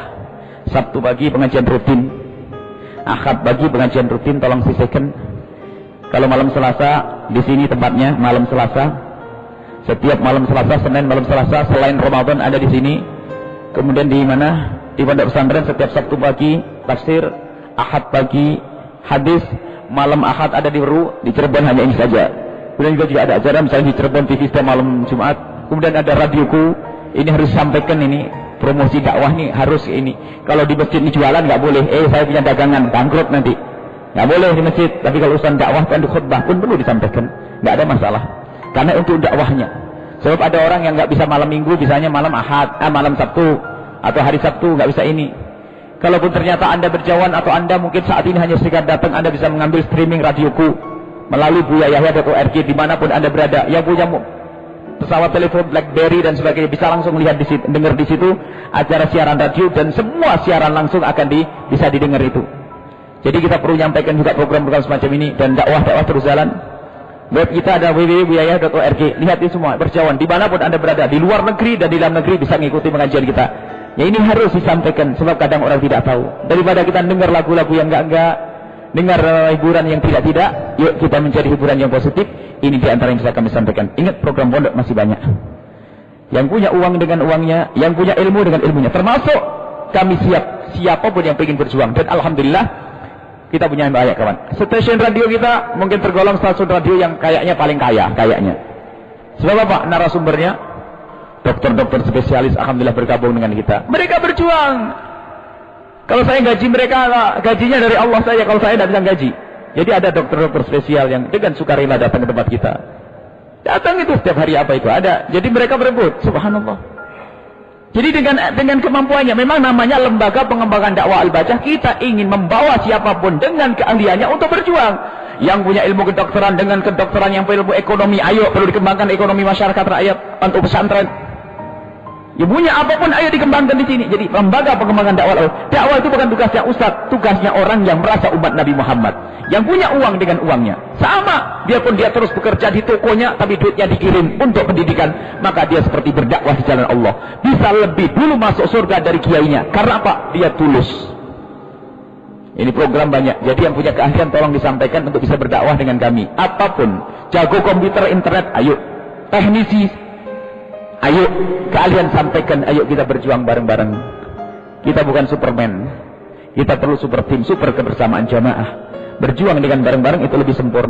Sabtu pagi pengajian rutin, Ahad pagi pengajian rutin, tolong sisihkan. Kalau malam Selasa di sini tempatnya malam Selasa. Setiap malam Selasa, Senin malam Selasa selain Ramadan ada di sini. Kemudian di mana? Di Pondok Pesantren setiap Sabtu pagi tafsir, Ahad pagi hadis, malam Ahad ada di Weru, di Cirebon hanya ini saja. Kemudian juga ada acara misalnya di Cirebon TV setiap malam Jumat. Kemudian ada radioku. Ini harus sampaikan ini promosi dakwah nih harus ini. Kalau di masjid ini jualan nggak boleh. Saya punya dagangan bangkrut nanti. Nggak boleh di masjid. Tapi kalau urusan dakwah kan di khutbah pun perlu disampaikan. Nggak ada masalah. Karena untuk dakwahnya. Sebab ada orang yang nggak bisa malam Minggu, bisanya malam Ahad, malam Sabtu atau hari Sabtu nggak bisa ini. Kalaupun ternyata Anda berjauhan atau Anda mungkin saat ini hanya sekedar datang, Anda bisa mengambil streaming radioku melalui Buya Yahya.org dimanapun Anda berada. Yang punya pesawat telepon BlackBerry dan sebagainya, bisa langsung lihat di situ, dengar di situ acara siaran radio, dan semua siaran langsung akan bisa didengar itu. Jadi kita perlu nyampaikan juga program-program semacam ini, dan dakwah terus jalan. Web kita ada www.buyaya.org. Lihat ini semua berjauhan dimanapun Anda berada, di luar negeri dan di dalam negeri bisa mengikuti pengajian kita. Ya ini harus disampaikan, sebab kadang orang tidak tahu. Daripada kita dengar lagu-lagu yang enggak, dengar hiburan yang tidak, yuk kita mencari hiburan yang positif. Ini di antara yang bisa kami sampaikan. Ingat, program pondok masih banyak. Yang punya uang dengan uangnya, yang punya ilmu dengan ilmunya. Termasuk kami siap, siapapun yang ingin berjuang. Dan alhamdulillah kita punya yang banyak, kawan. Stasiun radio kita mungkin tergolong stasiun radio yang kayaknya paling kaya, kayaknya. Sebab apa? Narasumbernya dokter-dokter spesialis, alhamdulillah bergabung dengan kita. Mereka berjuang. Kalau saya gaji mereka, gajinya dari Allah saja. Kalau saya tidak bisa gaji. Jadi ada dokter-dokter spesial yang dengan sukarela datang ke tempat kita. Datang itu setiap hari apa itu ada. Jadi mereka berebut, subhanallah. Jadi dengan kemampuannya, memang namanya lembaga pengembangan dakwah Al-Bajah, kita ingin membawa siapapun dengan keahliannya untuk berjuang. Yang punya ilmu kedokteran dengan kedokteran, yang punya ilmu ekonomi, ayo perlu dikembangkan ekonomi masyarakat rakyat untuk pesantren. Ya punya apapun ayo dikembangkan di sini. Jadi lembaga pengembangan dakwah. Dakwah itu bukan tugasnya ustaz, tugasnya orang yang merasa umat Nabi Muhammad, yang punya uang dengan uangnya. Sama, biarpun dia terus bekerja di tokonya, tapi duitnya dikirim untuk pendidikan, maka dia seperti berdakwah di jalan Allah. Bisa lebih dulu masuk surga dari kiainya. Karena apa? Dia tulus. Ini program banyak. Jadi yang punya keahlian tolong disampaikan untuk bisa berdakwah dengan kami. Apapun, jago komputer, internet, ayo. Teknisi, ayo, keahlian sampaikan, ayo kita berjuang bareng-bareng. Kita bukan Superman. Kita perlu super tim, super kebersamaan jamaah. Berjuang dengan bareng-bareng itu lebih sempurna.